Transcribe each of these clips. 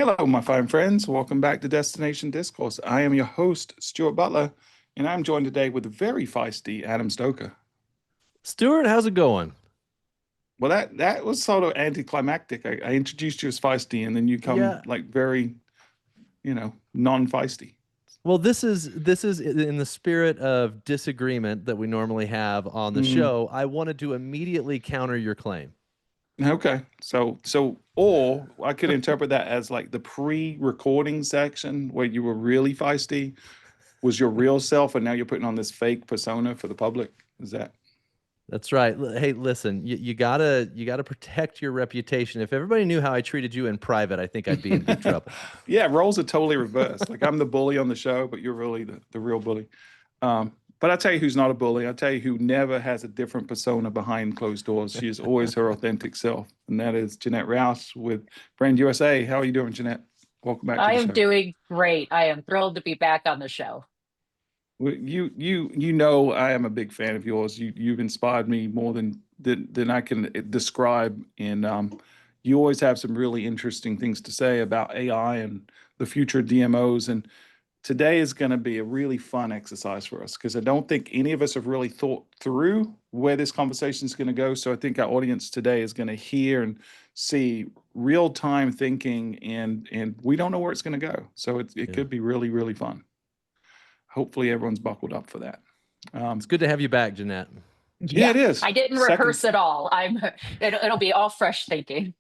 Hello, my fine friends. Welcome back to Destination Discourse. I am your host, Stuart Butler, and I'm joined today with the very feisty Adam Stoker. Stuart, how's it going? Well, that was sort of anticlimactic. I introduced you as feisty, and then you come Yeah. like very, non-feisty. Well, this is in the spirit of disagreement that we normally have on the Mm, show. I wanted to immediately counter your claim. okay, or I could interpret that as like the pre-recording section where you were really feisty was your real self, and now you're putting on this fake persona for the public. Is that? That's right. Hey, listen, you gotta protect your reputation. If everybody knew how I treated you in private, I think I'd be in big trouble. Yeah, roles are totally reversed. Like I'm the bully on the show, but you're really the real bully. But I'll tell you who's not a bully. I'll tell you who never has a different persona behind closed doors. She is always her authentic self. And that is Janette Roush with Brand USA. How are you doing, Janette? Welcome back to I the am show. doing great. I am thrilled to be back on the show. Well, you know I am a big fan of yours. You've inspired me more than I can describe. And you always have some really interesting things to say about AI and the future of DMOs. And today is going to be a really fun exercise for us because I don't think any of us have really thought through where this conversation is going to go. So I think our audience today is going to hear and see real time thinking, and we don't know where it's going to go. So it Yeah. could be really, really fun. Hopefully everyone's buckled up for that. It's good to have you back, Jeanette. Yeah, it is. I didn't Second, rehearse at all. It'll be all fresh thinking.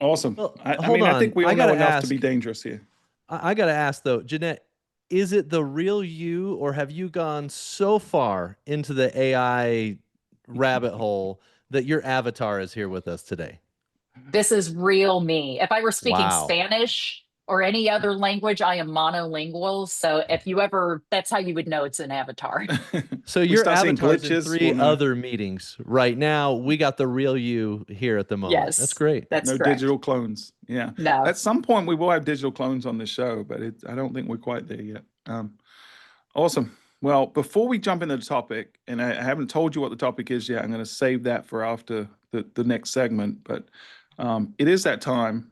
awesome. Well, I hold mean, I on. think we I all know gotta enough to ask. be dangerous here. I gotta ask though, Jeanette, is it the real you, or have you gone so far into the AI rabbit hole that your avatar is here with us today? This is real me. If I were speaking Wow. Spanish or any other language, I am monolingual. So if you ever, that's how you would know it's an avatar. So We your start seeing avatar's in glitches, we'll three know. other meetings right now. We got the real you here at the moment. That's Yes, great. that's No correct. digital clones. Yeah. No. At some point, we will have digital clones on the show, but I don't think we're quite there yet. Awesome. Well, before we jump into the topic, and I haven't told you what the topic is yet, I'm going to save that for after the next segment. But it is that time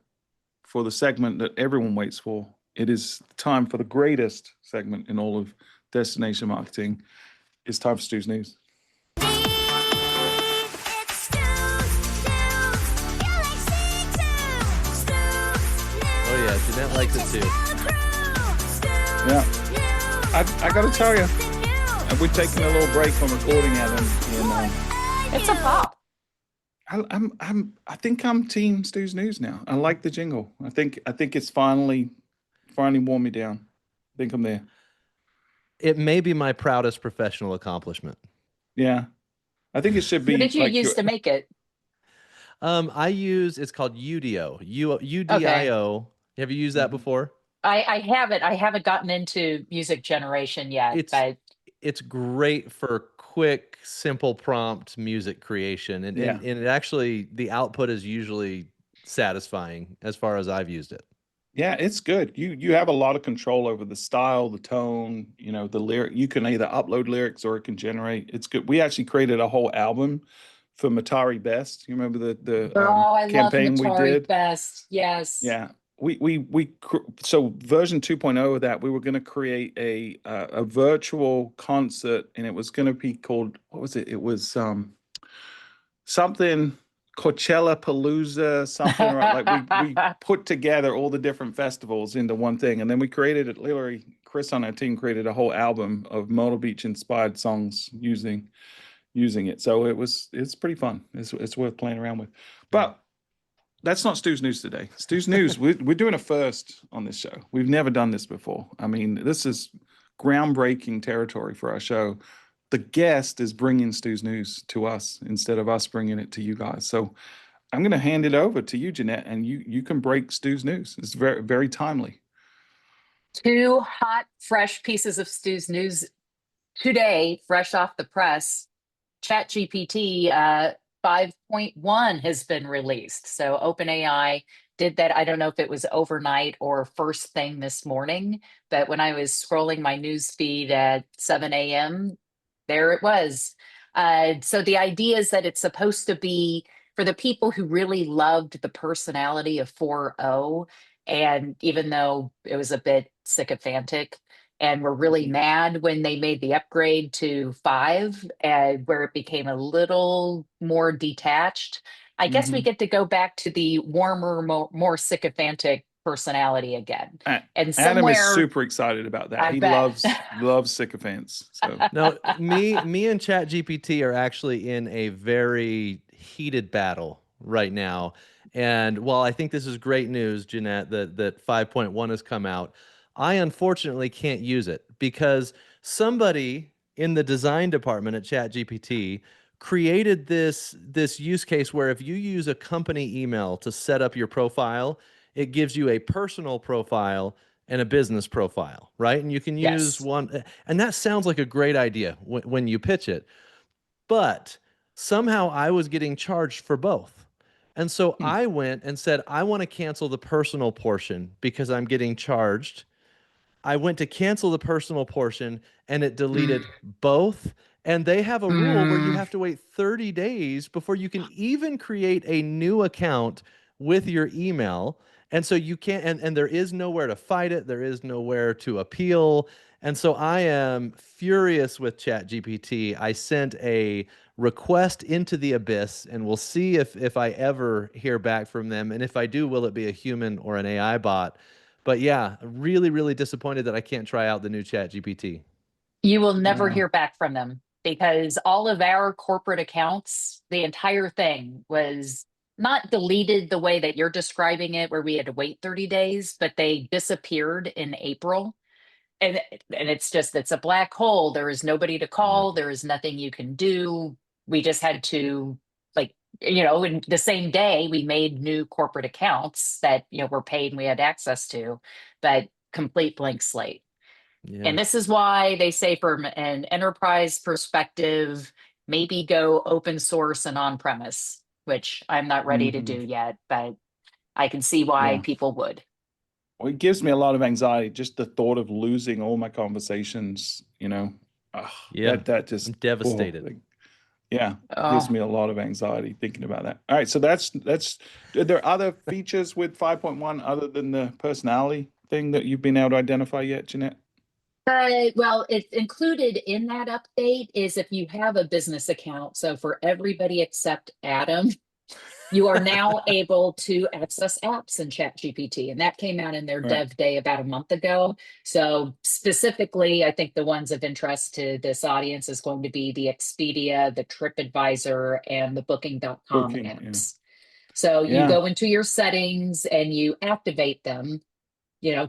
for the segment that everyone waits for. It is time for the greatest segment in all of destination marketing. It's time for Stu's News. Oh yeah, Jeanette likes it too. Yeah. I got to tell you, we're taking a little break from recording, Adam, and It's a pop. I think I'm Team Stu's News now. I like the jingle. I think it's finally worn me down. I think I'm there. It may be my proudest professional accomplishment. Yeah. I think it should What be did you like use to make it? It's called UDO. Okay. UDIO. Have you used that before? I haven't. I haven't gotten into music generation yet, It's but it's great for quick, simple prompt music creation. And, Yeah. and it actually, the output is usually satisfying as far as I've used it. Yeah, it's good. You have a lot of control over the style, the tone, the lyric. You can either upload lyrics or it can generate. It's good. We actually created a whole album for Matari Best. You remember the oh, I love campaign we Matari did? Best. Yes. Yeah. So version 2.0 of that, we were going to create a virtual concert, and it was going to be called, what was it? It was something Coachella Palooza, something, or like we put together all the different festivals into one thing, and then we created it. Literally, Chris on our team created a whole album of Myrtle Beach inspired songs using it. So it's pretty fun. It's worth playing around with. But that's not Stu's News today. Stu's News, we're doing a first on this show. We've never done this before. I mean, this is groundbreaking territory for our show. The guest is bringing Stu's News to us instead of us bringing it to you guys. So I'm going to hand it over to you, Janette, and you can break Stu's News. It's very, very timely. Two hot, fresh pieces of Stu's News today, fresh off the press. ChatGPT 5.1 has been released. So OpenAI did that. I don't know if it was overnight or first thing this morning, but when I was scrolling my news feed at 7 a.m., there it was. So the idea is that it's supposed to be for the people who really loved the personality of 4.0. And even though it was a bit sycophantic, and we're really mad when they made the upgrade to 5, where it became a little more detached. I guess we get to go back to the warmer, more sycophantic personality again. And Adam is somewhere, super excited about that. I He bet. loves sycophants. So No, me and ChatGPT are actually in a very heated battle right now. And while I think this is great news, Janette, that 5.1 has come out, I unfortunately can't use it because somebody in the design department at ChatGPT created this use case where if you use a company email to set up your profile, it gives you a personal profile and a business profile, right? And you can use Yes. one, and that sounds like a great idea when you pitch it. But somehow I was getting charged for both. And so I went and said, I want to cancel the personal portion because I'm getting charged. I went to cancel the personal portion and it deleted both. And they have a rule where you have to wait 30 days before you can even create a new account with your email. And so you can't, and there is nowhere to fight it. There is nowhere to appeal. And so I am furious with ChatGPT. I sent a request into the abyss and we'll see if I ever hear back from them. And if I do, will it be a human or an AI bot? But yeah, really, really disappointed that I can't try out the new ChatGPT. You will never Wow. hear back from them because all of our corporate accounts, the entire thing was not deleted the way that you're describing it, where we had to wait 30 days, but they disappeared in April. And it's a black hole. There is nobody to call. Yep. There is nothing you can do. We just had to, like, in the same day we made new corporate accounts that, were paid and we had access to, but complete blank slate. Yeah. And this is why they say from an enterprise perspective, maybe go open source and on premise, which I'm not ready to do yet, but I can see why Yeah. people would. Well, it gives me a lot of anxiety, just the thought of losing all my conversations, Yeah. that just I'm devastated. yeah, it gives Oh, me a lot of anxiety thinking about that. All right, so that's are there other features with 5.1 other than the personality thing that you've been able to identify yet, Janette? well, it's included in that update is if you have a business account. So for everybody except Adam, you are now able to access apps in ChatGPT, and that came out in their Right. dev day about a month ago. So specifically, I think the ones of interest to this audience is going to be the Expedia, the TripAdvisor, and the Booking.com Booking, apps. So you yeah. go into your settings and you activate them.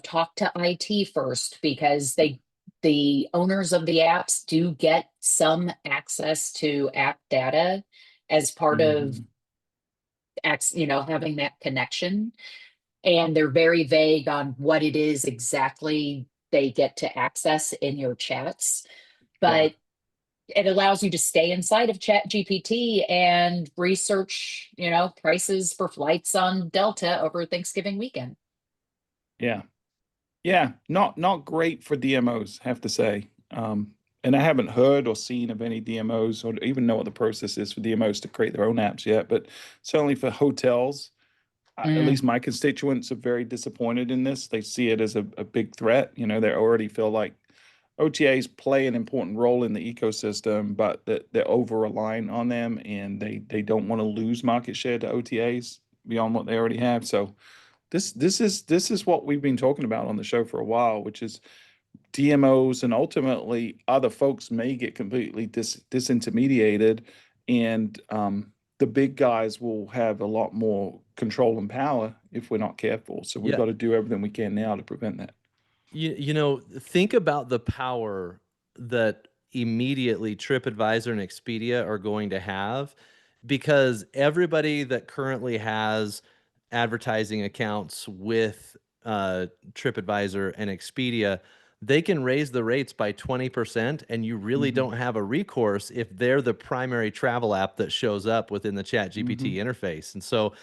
Talk to IT first because the owners of the apps do get some access to app data as part of Mhm. having that connection. And they're very vague on what it is exactly they get to access in your chats. Yeah. But it allows you to stay inside of Chat GPT and research, prices for flights on Delta over Thanksgiving weekend. Yeah. Yeah, not great for DMOs, have to say. And I haven't heard or seen of any DMOs or even know what the process is for DMOs to create their own apps yet. But certainly for hotels, at least my constituents are very disappointed in this. They see it as a big threat. They already feel like OTAs play an important role in the ecosystem, but that they're over relying on them and they don't want to lose market share to OTAs beyond what they already have. So this is what we've been talking about on the show for a while, which is DMOs and ultimately other folks may get completely disintermediated, and the big guys will have a lot more control and power if we're not careful. So we've Yeah. got to do everything we can now to prevent that. Think about the power that immediately TripAdvisor and Expedia are going to have because everybody that currently has advertising accounts with TripAdvisor and Expedia, they can raise the rates by 20%, and you really don't have a recourse if they're the primary travel app that shows up within the ChatGPT interface. And so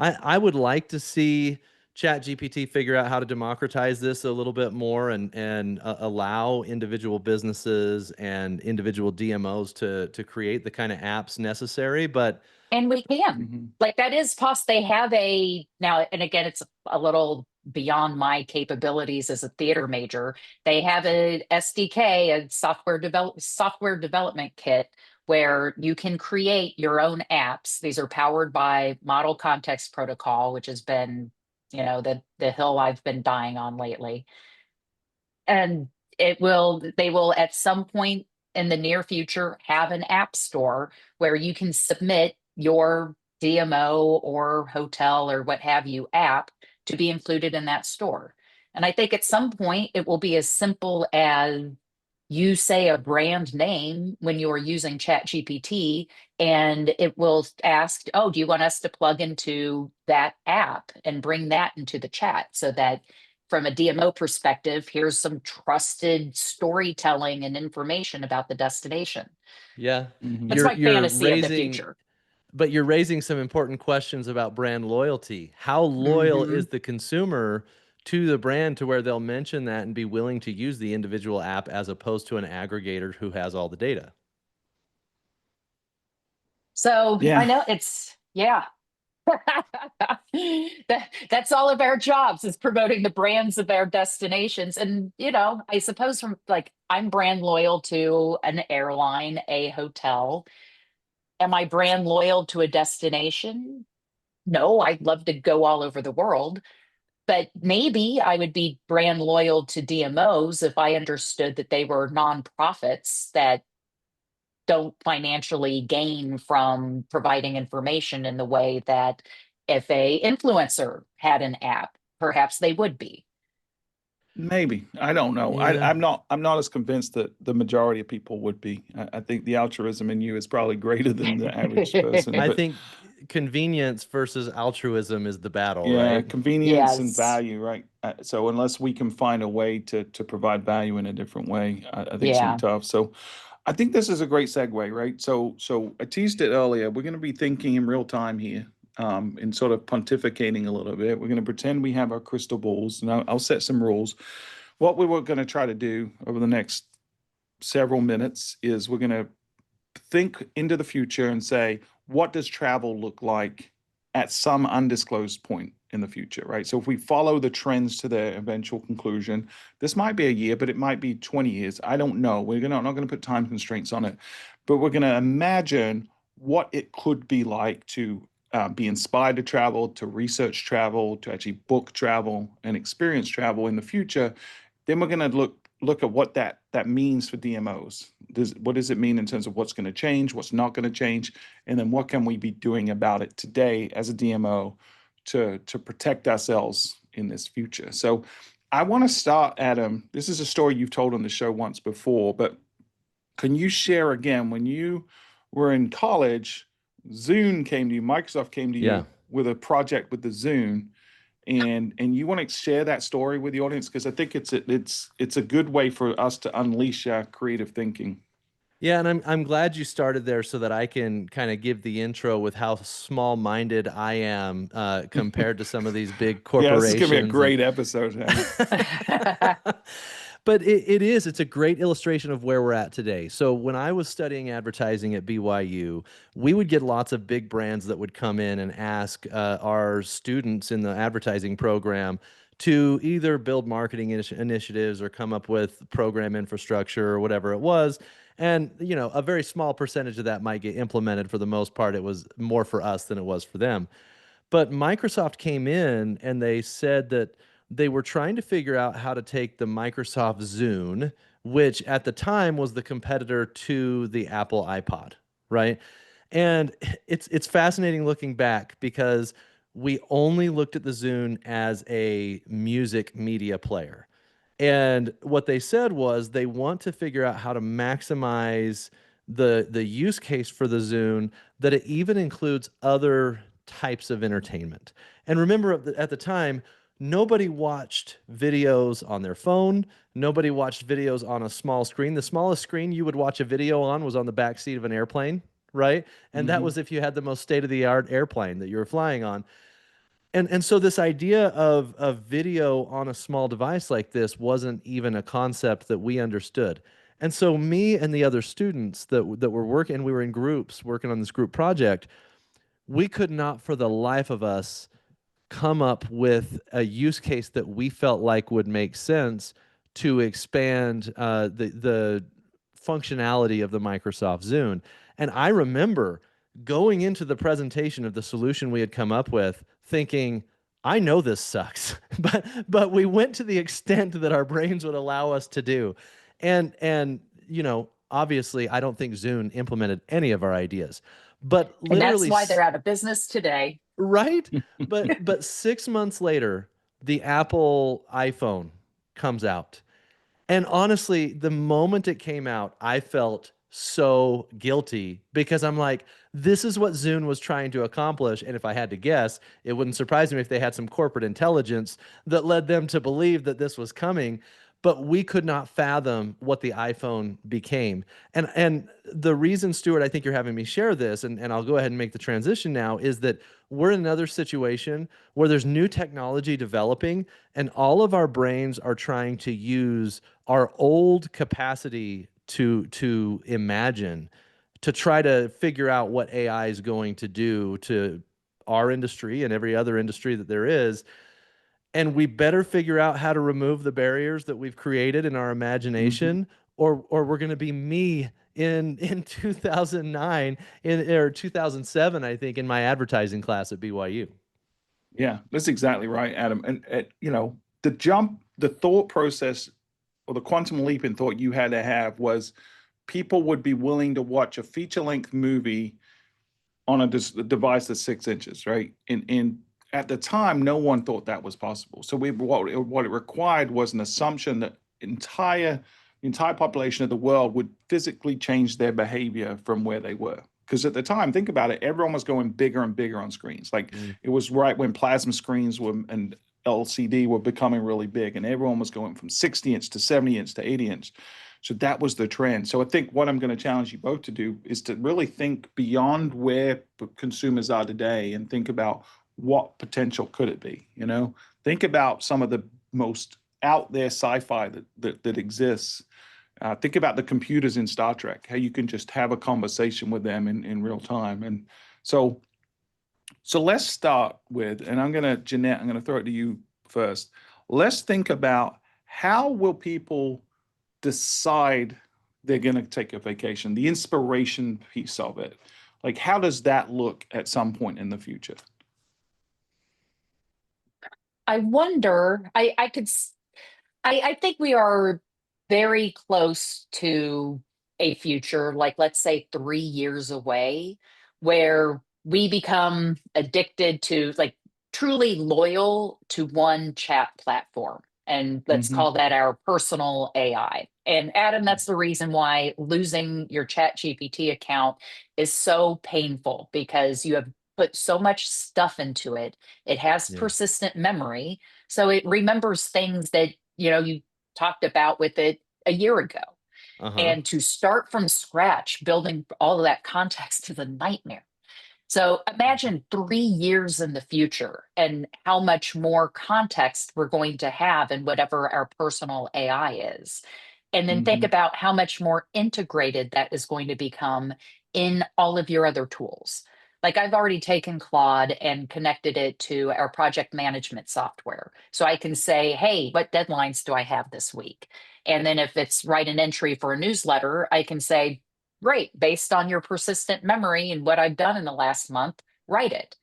I would like to see ChatGPT figure out how to democratize this a little bit more and allow individual businesses and individual DMOs to create the kind of apps necessary. But And we can. Like that is possible. They have now, and again, it's a little beyond my capabilities as a theater major. They have a SDK, a software development kit, where you can create your own apps. These are powered by Model Context Protocol, which has been, the hill I've been dying on lately. And they will at some point in the near future have an app store where you can submit your DMO or hotel or what have you app to be included in that store. And I think at some point it will be as simple as you say a brand name when you're using ChatGPT, and it will ask, oh, do you want us to plug into that app and bring that into the chat, so that from a DMO perspective, here's some trusted storytelling and information about the destination. Yeah. That's my You're fantasy of the raising, future. but you're raising some important questions about brand loyalty. How loyal is the consumer to the brand to where they'll mention that and be willing to use the individual app as opposed to an aggregator who has all the data? So Yeah. I know that's all of our jobs, is promoting the brands of our destinations. And I suppose from I'm brand loyal to an airline, a hotel. Am I brand loyal to a destination? No, I'd love to go all over the world, but maybe I would be brand loyal to DMOs if I understood that they were nonprofits that don't financially gain from providing information in the way that if a influencer had an app, perhaps they would be. Maybe. I don't know. Yeah. I'm not as convinced that the majority of people would be. I think the altruism in you is probably greater than the average person. I But think convenience versus altruism is the battle, yeah, right? convenience and Yes. value, right? So unless we can find a way to provide value in a different way, I think it's gonna Yeah. be tough. So I think this is a great segue, right? So I teased it earlier. We're gonna be thinking in real time here, and sort of pontificating a little bit. We're gonna pretend we have our crystal balls, and I'll set some rules. What we were gonna try to do over the next several minutes is we're gonna think into the future and say, what does travel look like at some undisclosed point in the future, right? So if we follow the trends to their eventual conclusion, this might be a year, but it might be 20 years. I don't know. Not going to put time constraints on it, but we're going to imagine what it could be like to be inspired to travel, to research travel, to actually book travel and experience travel in the future. Then we're going to look at what that means for DMOs. What does it mean in terms of what's going to change, what's not going to change, and then what can we be doing about it today as a DMO to protect ourselves in this future. So I want to start, Adam. This is a story you've told on the show once before, but can you share again, when you were in college, Zune came to you, Microsoft came to Yeah. you with a project with the Zune, and you want to share that story with the audience, because I think it's a good way for us to unleash our creative thinking. Yeah, and I'm glad you started there so that I can kind of give the intro with how small-minded I am compared to some of these big Yeah, corporations. this is gonna be a great episode. But it's a great illustration of where we're at today. So when I was studying advertising at BYU, we would get lots of big brands that would come in and ask our students in the advertising program to either build marketing initiatives or come up with program infrastructure or whatever it was. And, a very small percentage of that might get implemented. For the most part, it was more for us than it was for them. But Microsoft came in and they said that they were trying to figure out how to take the Microsoft Zune, which at the time was the competitor to the Apple iPod, right? And it's fascinating looking back, because we only looked at the Zune as a music media player. And what they said was they want to figure out how to maximize the use case for the Zune, that it even includes other types of entertainment. And remember, at the time, nobody watched videos on their phone. Nobody watched videos on a small screen. The smallest screen you would watch a video on was on the back seat of an airplane, right? And that was if you had the most state-of-the-art airplane that you were flying on. And so this idea of video on a small device like this wasn't even a concept that we understood. And so me and the other students that were working, we were in groups working on this group project, we could not for the life of us come up with a use case that we felt like would make sense to expand the functionality of the Microsoft Zune. And I remember going into the presentation of the solution we had come up with thinking, I know this sucks, but we went to the extent that our brains would allow us to do. And you know, obviously I don't think Zune implemented any of our ideas. But And that's literally why they're out of business today. right? But 6 months later, the Apple iPhone comes out. And honestly, the moment it came out, I felt so guilty because I'm like, this is what Zune was trying to accomplish. And if I had to guess, it wouldn't surprise me if they had some corporate intelligence that led them to believe that this was coming. But we could not fathom what the iPhone became. And the reason, Stuart, I think you're having me share this, and I'll go ahead and make the transition now, is that we're in another situation where there's new technology developing, and all of our brains are trying to use our old capacity to imagine, to try to figure out what AI is going to do to our industry and every other industry that there is. And we better figure out how to remove the barriers that we've created in our imagination, or we're going to be me in 2009 or 2007, I think, in my advertising class at BYU. Yeah, that's exactly right, Adam. And you know, the thought process or the quantum leap in thought you had to have was people would be willing to watch a feature-length movie on a device that's 6 inches, right? And at the time, no one thought that was possible. So what it required was an assumption that the entire population of the world would physically change their behavior from where they were. Because at the time, think about it, everyone was going bigger and bigger on screens. Like it was right when plasma screens and LCD were becoming really big, and everyone was going from 60 inch to 70 inch to 80 inch. So that was the trend. So I think what I'm going to challenge you both to do is to really think beyond where consumers are today and think about what potential could it be. You know, think about some of the most out there sci-fi that exists. Think about the computers in Star Trek, how you can just have a conversation with them in real time. And so let's start with, and Janette, I'm going to throw it to you first. Let's think about how will people decide they're going to take a vacation, the inspiration piece of it. Like, how does that look at some point in the future? I wonder, I think we are very close to a future, like let's say 3 years away, where we become addicted to, like, truly loyal to one chat platform. And let's call that our personal AI. And Adam, that's the reason why losing your Chat GPT account is so painful, because you have put so much stuff into it. It has persistent memory. So it remembers things that, you talked about with it a year ago. And to start from scratch, building all of that context is a nightmare. So imagine 3 years in the future and how much more context we're going to have in whatever our personal AI is. And then think about how much more integrated that is going to become in all of your other tools. Like, I've already taken Claude and connected it to our project management software. So I can say, hey, what deadlines do I have this week? And then if it's write an entry for a newsletter, I can say, great, based on your persistent memory and what I've done in the last month, write it.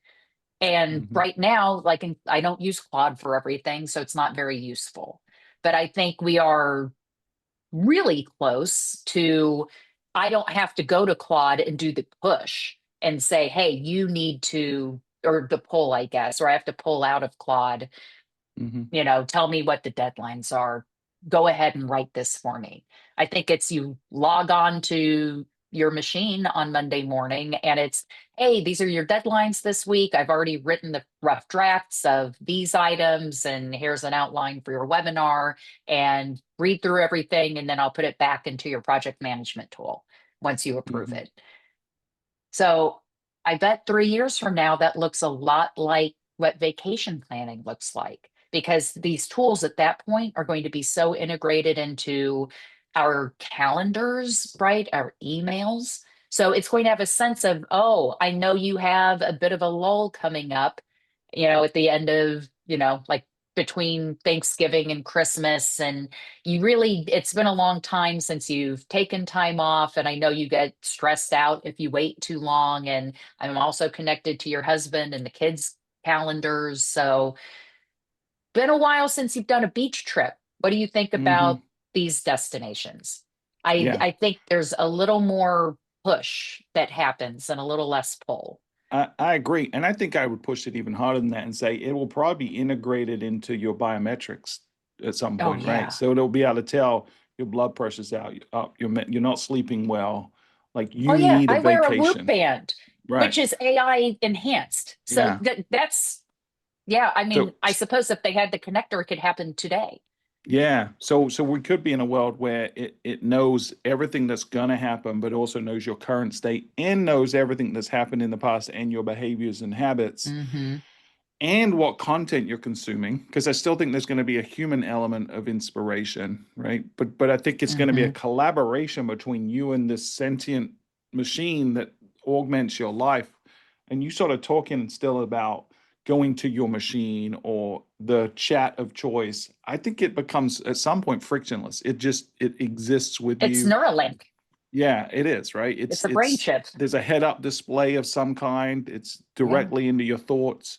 And right now, like, I don't use Claude for everything, so it's not very useful. But I think we are really close to, I don't have to go to Claude and do the push and say, hey, you need to, or the pull, I guess, or I have to pull out of Claude, tell me what the deadlines are. Go ahead and write this for me. I think it's, you log on to your machine on Monday morning and it's, hey, these are your deadlines this week. I've already written the rough drafts of these items, and here's an outline for your webinar, and read through everything. And then I'll put it back into your project management tool once you approve it. So I bet 3 years from now, that looks a lot like what vacation planning looks like, because these tools at that point are going to be so integrated into our calendars, right? Our emails. So it's going to have a sense of, oh, I know you have a bit of a lull coming up. at the end of, like between Thanksgiving and Christmas. And it's been a long time since you've taken time off. And I know you get stressed out if you wait too long. And I'm also connected to your husband and the kids' calendars. So, been a while since you've done a beach trip. What do you think Hmm. about these destinations? I, Yeah. I think there's a little more push that happens and a little less pull. I agree. And I think I would push it even harder than that and say it will probably be integrated into your biometrics at some Oh, point, right? yeah. So it'll be able to tell your blood pressure's out, up, you're not sleeping well, like Oh, you yeah. need a I wear a Whoop vacation, band, right? which is AI enhanced. So Yeah. yeah, I So mean, I suppose if they had the connector, it could happen today. yeah, so we could be in a world where it knows everything that's gonna happen, but also knows your current state and knows everything that's happened in the past and your behaviors and habits Hmm. and what content you're consuming, because I still think there's going to be a human element of inspiration, right? But I think it's going to be a Hmm. collaboration between you and this sentient machine that augments your life. And you sort of talking still about going to your machine or the chat of choice. I think it becomes at some point frictionless. It exists with It's you. Neuralink. Yeah, it is, right? It's a brain chip. There's a head-up display of some kind. It's Yeah. directly into your thoughts.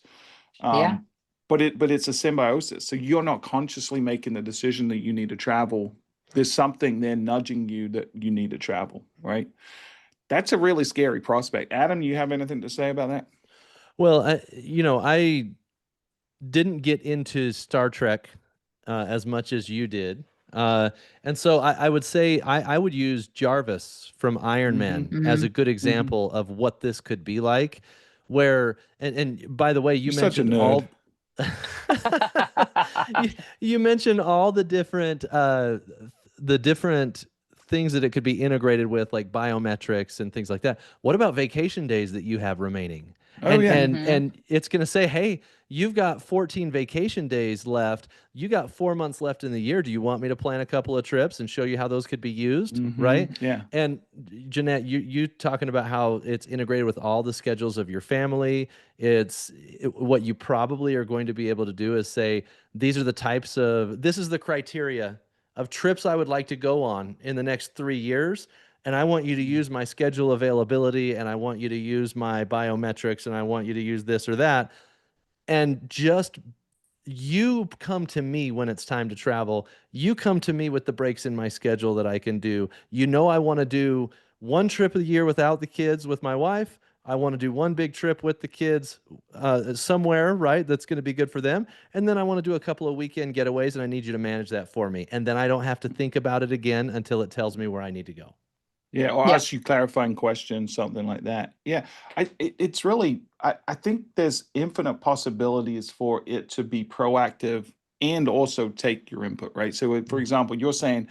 Yeah. Um, but it's a symbiosis. So you're not consciously making the decision that you need to travel. There's something there nudging you that you need to travel, right? That's a really scary prospect. Adam, you have anything to say about that? Well, I didn't get into Star Trek as much as you did. Uh, and so I would say I would use Jarvis from Iron Mm-hmm. Man as a Hmm. good Mm-hmm. example of what this could be like. Where, and by the way, You're such a nerd. you, you mentioned all the different things that it could be integrated with, like biometrics and things like that. What about vacation days that you have remaining? Oh And yeah. and Hmm. and it's going to say, "Hey, you've got 14 vacation days left. You got 4 months left in the year. Do you want me to plan a couple of trips and show you how those could be used?" Mm-hmm. Right? Yeah. And Jeanette, you talking about how it's integrated with all the schedules of your family. What you probably are going to be able to do is say, this is the criteria of trips I would like to go on in the next 3 years. And I want you to use my schedule availability, and I want you to use my biometrics, and I want you to use this or that. And just you come to me when it's time to travel. You come to me with the breaks in my schedule that I can do. I want to do one trip a year without the kids with my wife. I want to do one big trip with the kids somewhere, right? That's going to be good for them. And then I want to do a couple of weekend getaways, and I need you to manage that for me. And then I don't have to think about it again until it tells me where I need to go. Yeah, or Yep. ask you clarifying questions, something like that. Yeah, it's really, I think there's infinite possibilities for it to be proactive and also take your input, right? So, for Mhm. example, you're saying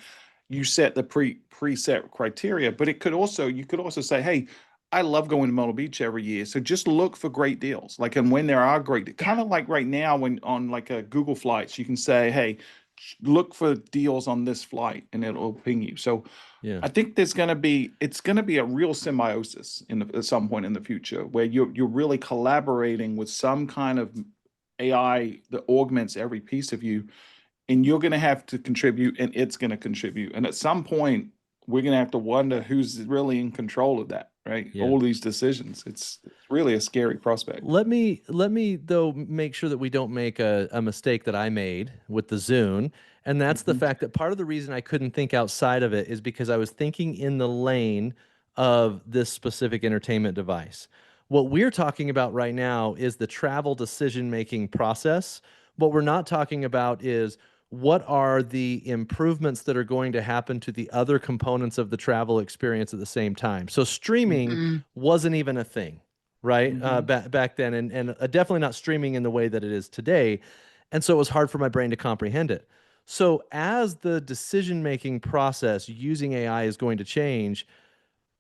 you set the preset criteria, but you could also say, hey, I love going to Myrtle Beach every year, so just look for great deals. Like, and when there are Yeah. kind of like right now, when on like a Google Flights, you can say, hey, look for deals on this flight, and it'll ping you. So Yeah. I think it's going to be a real symbiosis at some point in the future where you're really collaborating with some kind of AI that augments every piece of you, and you're going to have to contribute, and it's going to contribute, and at some point we're going to have to wonder who's really in control of that, right? Yeah. All these decisions. It's really a scary prospect. Let me though make sure that we don't make a mistake that I made with the Zune. And that's the Hmm. fact that part of the reason I couldn't think outside of it is because I was thinking in the lane of this specific entertainment device. What we're talking about right now is the travel decision-making process. What we're not talking about is what are the improvements that are going to happen to the other components of the travel experience at the same time. So streaming Hmm. wasn't even a thing, right? Hmm. Back then, and definitely not streaming in the way that it is today. And so it was hard for my brain to comprehend it. So as the decision making process using AI is going to change,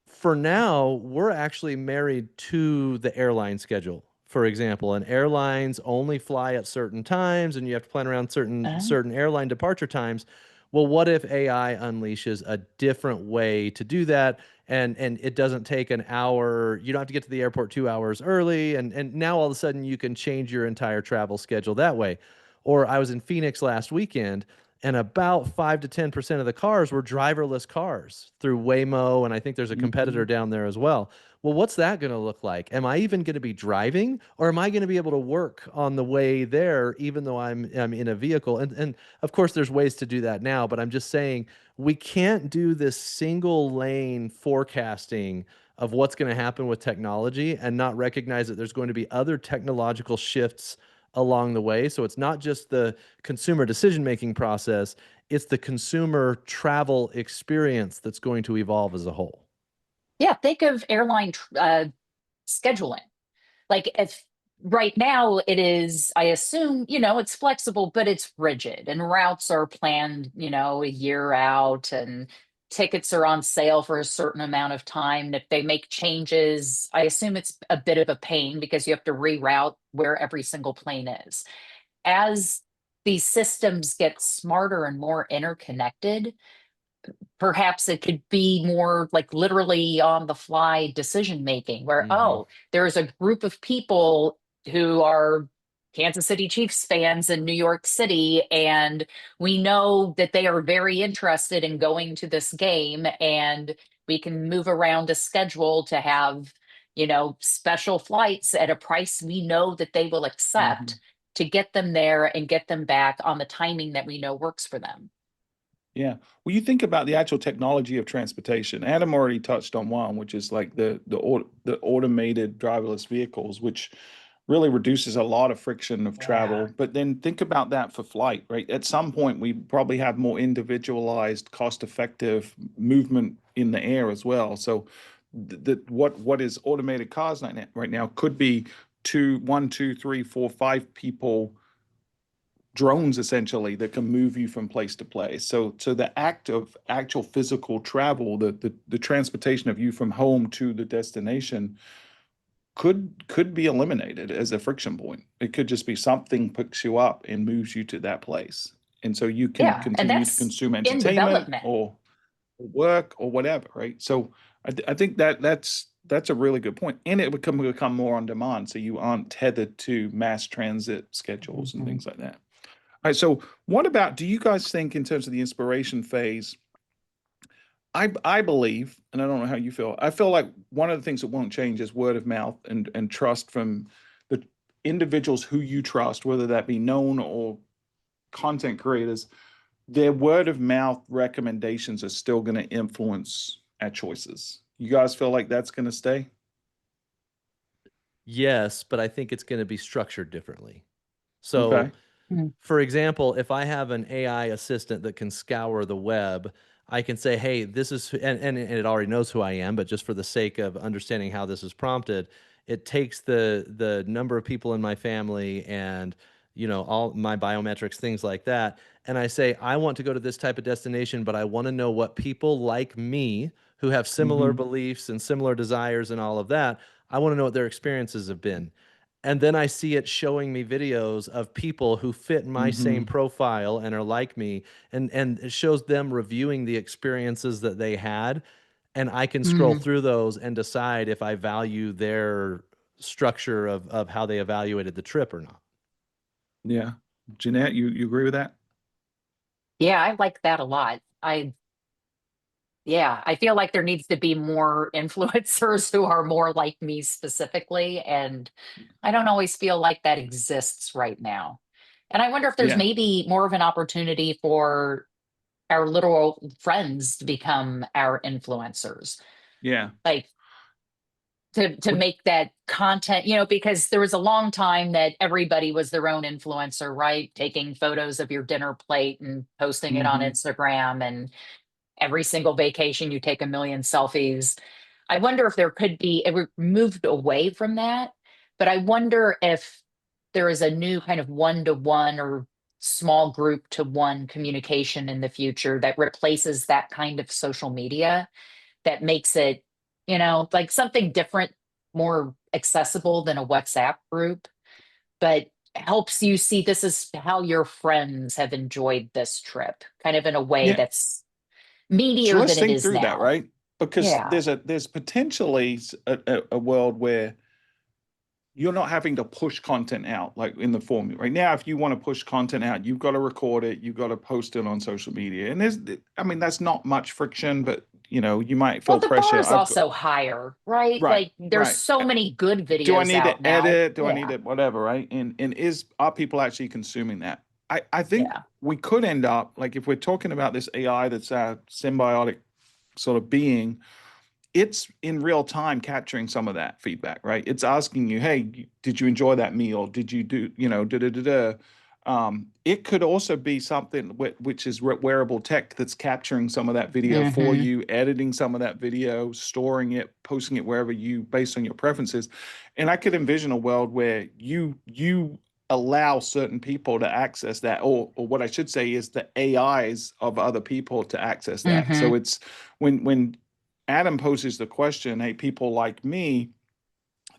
for now, we're actually married to the airline schedule. For example, and airlines only fly at certain times, and you have to plan around certain Uh, certain airline departure times. well, what if AI unleashes a different way to do that? And it doesn't take an hour. You don't have to get to the airport 2 hours early. And now all of a sudden you can change your entire travel schedule that way. Or I was in Phoenix last weekend, and about 5 to 10% of the cars were driverless cars through Waymo. And I think there's a competitor down there as well. Well, what's that going to look like? Am I even going to be driving, or am I going to be able to work on the way there, even though I'm in a vehicle? And of course, there's ways to do that now, but I'm just saying we can't do this single lane forecasting of what's going to happen with technology and not recognize that there's going to be other technological shifts along the way. So it's not just the consumer decision-making process, it's the consumer travel experience that's going to evolve as a whole. Yeah, think of airline scheduling. Like if right now it is, I assume, it's flexible, but it's rigid and routes are planned, a year out, and tickets are on sale for a certain amount of time. And if they make changes, I assume it's a bit of a pain because you have to reroute where every single plane is. As these systems get smarter and more interconnected, perhaps it could be more like literally on the fly decision making where, there's a group of people who are Kansas City Chiefs fans in New York City, and we know that they are very interested in going to this game, and we can move around a schedule to have, special flights at a price we know that they will accept to get them there and get them back on the timing that we know works for them. Yeah. Well, you think about the actual technology of transportation. Adam already touched on one, which is like the automated driverless vehicles, which really reduces a lot of friction of travel. Yeah. But then think about that for flight, right? At some point, we probably have more individualized, cost-effective movement in the air as well. So what is automated cars right now could be one, two, three, four, five people drones essentially that can move you from place to place. So the act of actual physical travel, the transportation of you from home to the destination could be eliminated as a friction point. It could just be something picks you up and moves you to that place. And so you can Yeah, and continue to that's consume in entertainment development. or work or whatever, right? So I think that's a really good point. And it would become more on demand. So you aren't tethered to mass transit schedules and things like that. All right, so what about, do you guys think in terms of the inspiration phase, I believe, and I don't know how you feel, I feel like one of the things that won't change is word of mouth and trust from the individuals who you trust, whether that be known or content creators. Their word of mouth recommendations are still going to influence our choices. You guys feel like that's going to stay? Yes, but I think it's going to be structured differently. So Okay. for example, if I have an AI assistant that can scour the web, I can say, hey, this is, and it already knows who I am, but just for the sake of understanding how this is prompted, it takes the number of people in my family and, all my biometrics, things like that. And I say, I want to go to this type of destination, but I want to know what people like me who have similar beliefs and similar desires and all of that. I want to know what their experiences have been. And then I see it showing me videos of people who fit my same profile and are like me, and it shows them reviewing the experiences that they had, and I can scroll through those and decide if I value their structure of how they evaluated the trip or not. Yeah. Janette, you agree with that? Yeah, I like that a lot. I feel like there needs to be more influencers who are more like me specifically, and I don't always feel like that exists right now. And I wonder if there's Yeah. maybe more of an opportunity for our literal friends to become our influencers, Yeah. like to Would, make that content, because there was a long time that everybody was their own influencer, right? Taking photos of your dinner plate and posting it on Instagram, and every single vacation you take a million selfies. I wonder if there could be, it moved away from that, but I wonder if there is a new kind of one-to-one or small group to one communication in the future that replaces that kind of social media, that makes it, like something different, more accessible than a WhatsApp group. But helps you see this is how your friends have enjoyed this trip, kind of in a way Yeah. that's So meatier let's than it think is through that, now. right? Because Yeah. there's potentially a world where you're not having to push content out like in the form right now. If you want to push content out, you've got to record it, you've got to post it on social media. And I mean, that's not much friction, but you might Well, feel the bar pressure. is also higher, right? Right, Like there's right. so many good Do I videos need out to now. edit? Do I need Yeah. to whatever, right? And are people actually consuming that? I think Yeah. we could end up like if we're talking about this AI that's our symbiotic sort of being, it's in real time capturing some of that feedback, right? It's asking you, hey, did you enjoy that meal? Did you do, da da da da. It could also be something which is wearable tech that's capturing some of that video for Mm-hmm. you, editing some of that video, storing it, posting it wherever you based on your preferences. And I could envision a world where you allow certain people to access that, or what I should say is the AIs of other people to access that. Mm-hmm. So it's when Adam poses the question, hey, people like me,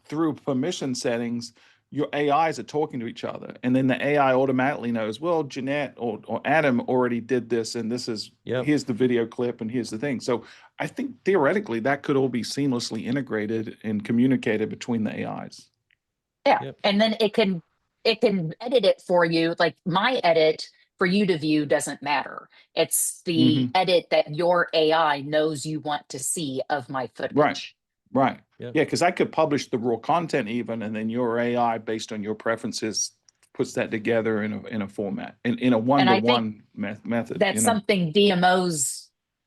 through permission settings, your AIs are talking to each other. And then the AI automatically knows, well, Janette or Adam already did this, and here's the video clip, and here's the thing. So I think theoretically that could all be seamlessly integrated and communicated between the AIs. Yeah. Yep. And then it can edit it for you. Like my edit for you to view doesn't matter. It's the edit that your AI knows you want to see of my footage. Right. Yep. Yeah, because I could publish the raw content even, and then your AI, based on your preferences, puts that together in a format, in a one-to-one method. That's something DMOs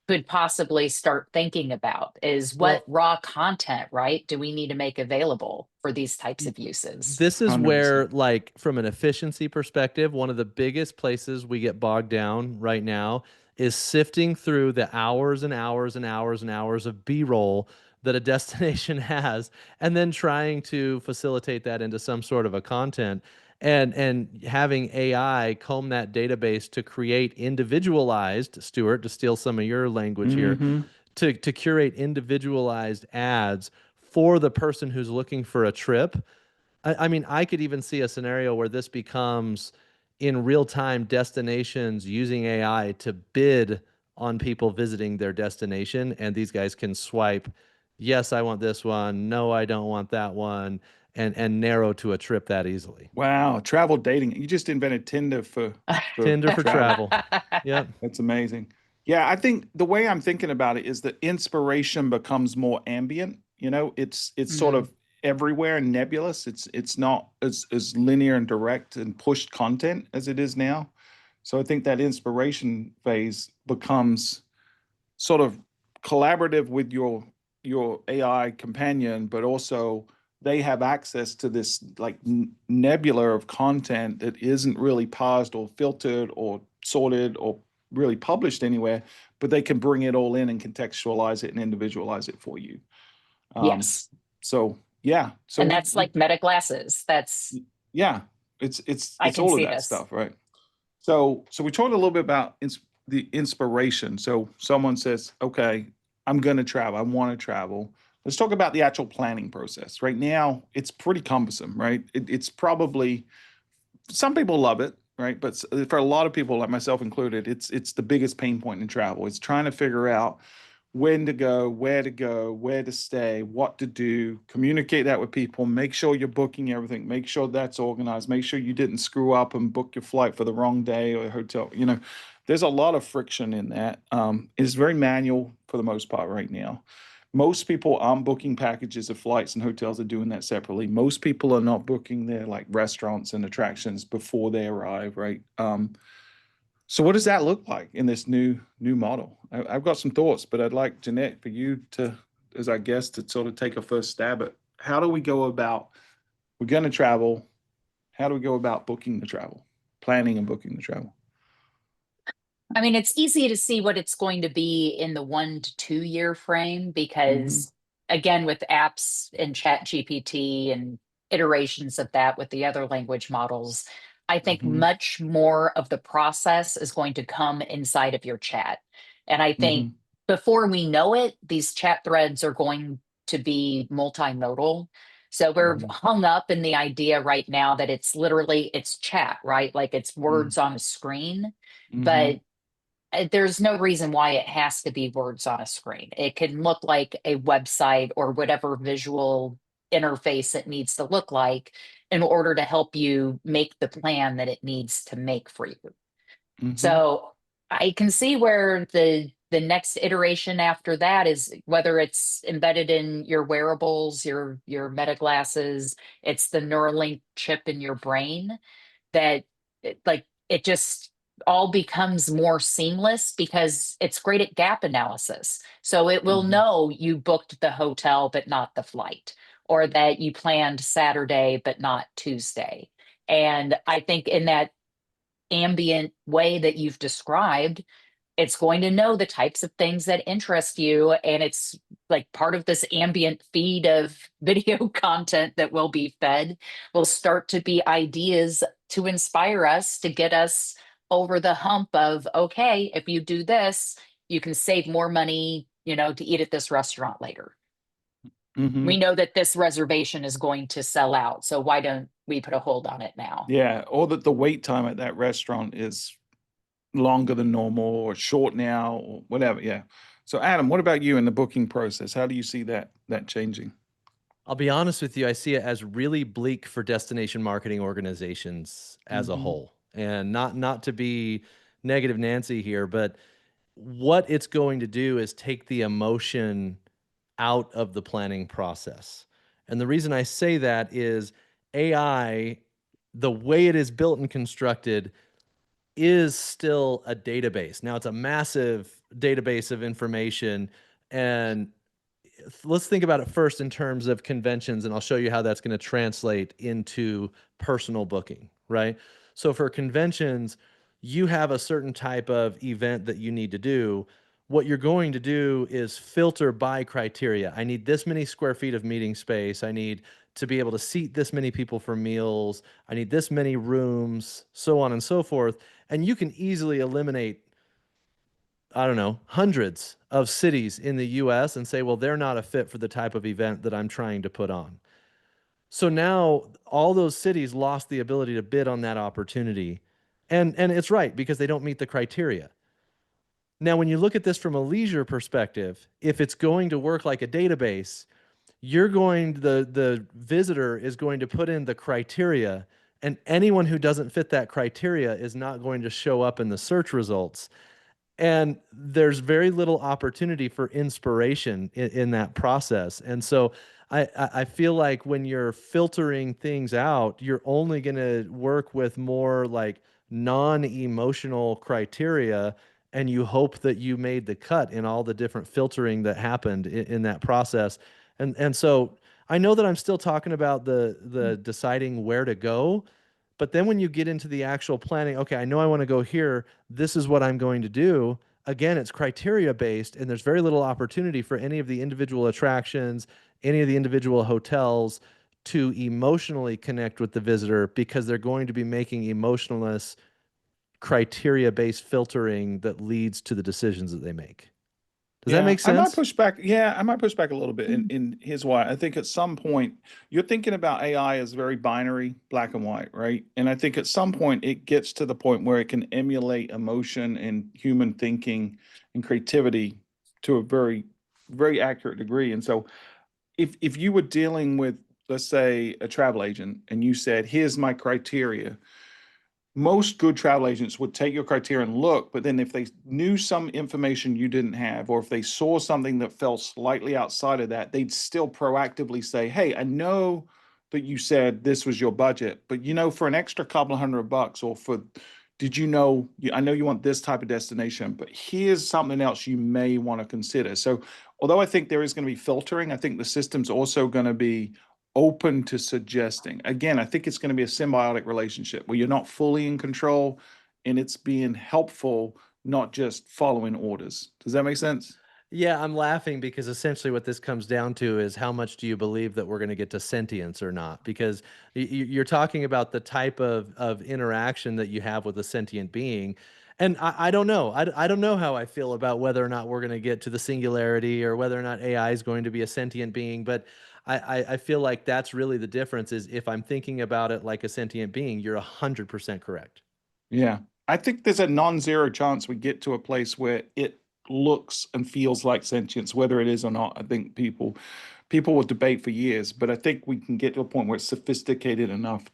could possibly start thinking about is what raw content, right? Do we need to make available for these types of uses? This is 100%. where, like, from an efficiency perspective, one of the biggest places we get bogged down right now is sifting through the hours and hours and hours and hours of B-roll that a destination has, and then trying to facilitate that into some sort of a content, and having AI comb that database to create individualized, Stuart, to steal some of your language here, to curate individualized ads for the person who's looking for a trip. I mean, I could even see a scenario where this becomes in real time destinations using AI to bid on people visiting their destination. And these guys can swipe, yes, I want this one. No, I don't want that one. And narrow to a trip that easily. Wow, travel dating. You just invented Tinder for Tinder for travel. Yep. That's amazing. Yeah, I think the way I'm thinking about it is that inspiration becomes more ambient. It's sort of everywhere and nebulous. It's not as linear and direct and pushed content as it is now. So I think that inspiration phase becomes sort of collaborative with your AI companion, but also they have access to this like nebula of content that isn't really parsed or filtered or sorted or really published anywhere, but they can bring it all in and contextualize it and individualize it for you. Yes. So yeah. So and that's like meta glasses. That's yeah. It's I can all of see that this. stuff, right? So we talked a little bit about the inspiration. So someone says, okay, I'm going to travel. I want to travel. Let's talk about the actual planning process. Right now, it's pretty cumbersome, right? It's probably, some people love it, right? But for a lot of people, like myself included, it's the biggest pain point in travel. It's trying to figure out when to go, where to stay, what to do, communicate that with people, make sure you're booking everything, make sure that's organized, make sure you didn't screw up and book your flight for the wrong day or hotel. There's a lot of friction in that. It's very manual for the most part right now. Most people aren't booking packages of flights, and hotels are doing that separately. Most people are not booking their like restaurants and attractions before they arrive, right? So what does that look like in this new model? I've got some thoughts, but I'd like Janette for you to, as our guest, to sort of take a first stab at how do we go about, we're going to travel. How do we go about booking the travel, planning and booking the travel? I mean, it's easy to see what it's going to be in the 1 to 2 year frame because, again, with apps and Chat GPT and iterations of that with the other language models, I think much more of the process is going to come inside of your chat. And I think before we know it, these chat threads are going to be multimodal. So we're Mhm. hung up in the idea right now that it's chat, right? Like it's words on a screen, Mhm. but there's no reason why it has to be words on a screen. It can look like a website or whatever visual interface it needs to look like in order to help you make the plan that it needs to make for you. Mhm. So I can see where the next iteration after that is whether it's embedded in your wearables, your meta glasses, it's the Neuralink chip in your brain that it just all becomes more seamless because it's great at gap analysis. So it will Mhm. know you booked the hotel but not the flight, or that you planned Saturday but not Tuesday. And I think in that ambient way that you've described, it's going to know the types of things that interest you. And it's like part of this ambient feed of video content that will be fed will start to be ideas to inspire us, to get us over the hump of, okay, if you do this, you can save more money, to eat at this restaurant later. We Mhm. know that this reservation is going to sell out. So why don't we put a hold on it now? Yeah, or that the wait time at that restaurant is longer than normal or short now or whatever, yeah. So Adam, what about you in the booking process? How do you see that changing? I'll be honest with you, I see it as really bleak for destination marketing organizations as a Mhm. whole. And not to be negative Nancy here, but what it's going to do is take the emotion out of the planning process. And the reason I say that is AI, the way it is built and constructed, is still a database. Now, it's a massive database of information. And let's think about it first in terms of conventions, and I'll show you how that's going to translate into personal booking, right? So for conventions, you have a certain type of event that you need to do. What you're going to do is filter by criteria. I need this many square feet of meeting space. I need to be able to seat this many people for meals. I need this many rooms, so on and so forth. And you can easily eliminate, I don't know, hundreds of cities in the US and say, well, they're not a fit for the type of event that I'm trying to put on. So now all those cities lost the ability to bid on that opportunity. And it's right because they don't meet the criteria. Now, when you look at this from a leisure perspective, if it's going to work like a database, the visitor is going to put in the criteria, and anyone who doesn't fit that criteria is not going to show up in the search results. And there's very little opportunity for inspiration in that process. And so I feel like when you're filtering things out, you're only going to work with more like non-emotional criteria, and you hope that you made the cut in all the different filtering that happened in that process. And so I know that I'm still talking about the deciding where to go, but then when you get into the actual planning, okay, I know I want to go here. This is what I'm going to do. Again, it's criteria based, and there's very little opportunity for any of the individual attractions, any of the individual hotels to emotionally connect with the visitor because they're going to be making emotionless criteria based filtering that leads to the decisions that they make. Does that Yeah, make sense? I might push back a little bit, and here's why. I think at some point you're thinking about AI as very binary, black and white, right? And I think at some point it gets to the point where it can emulate emotion and human thinking and creativity to a very, very accurate degree. And so if you were dealing with, let's say, a travel agent and you said, here's my criteria, most good travel agents would take your criteria and look, but then if they knew some information you didn't have, or if they saw something that fell slightly outside of that, they'd still proactively say, hey, I know that you said this was your budget, but for an extra couple of $100, or did you know, I know you want this type of destination, but here's something else you may want to consider. So although I think there is going to be filtering, I think the system's also going to be open to suggesting. Again, I think it's going to be a symbiotic relationship where you're not fully in control and it's being helpful, not just following orders. Does that make sense? Yeah, I'm laughing because essentially what this comes down to is how much do you believe that we're going to get to sentience or not? Because you're talking about the type of interaction that you have with a sentient being. And I don't know. I don't know how I feel about whether or not we're going to get to the singularity or whether or not AI is going to be a sentient being. But I feel like that's really the difference is if I'm thinking about it like a sentient being, you're 100% correct. Yeah. I think there's a non-zero chance we get to a place where it looks and feels like sentience, whether it is or not. I think people will debate for years, but I think we can get to a point where it's sophisticated enough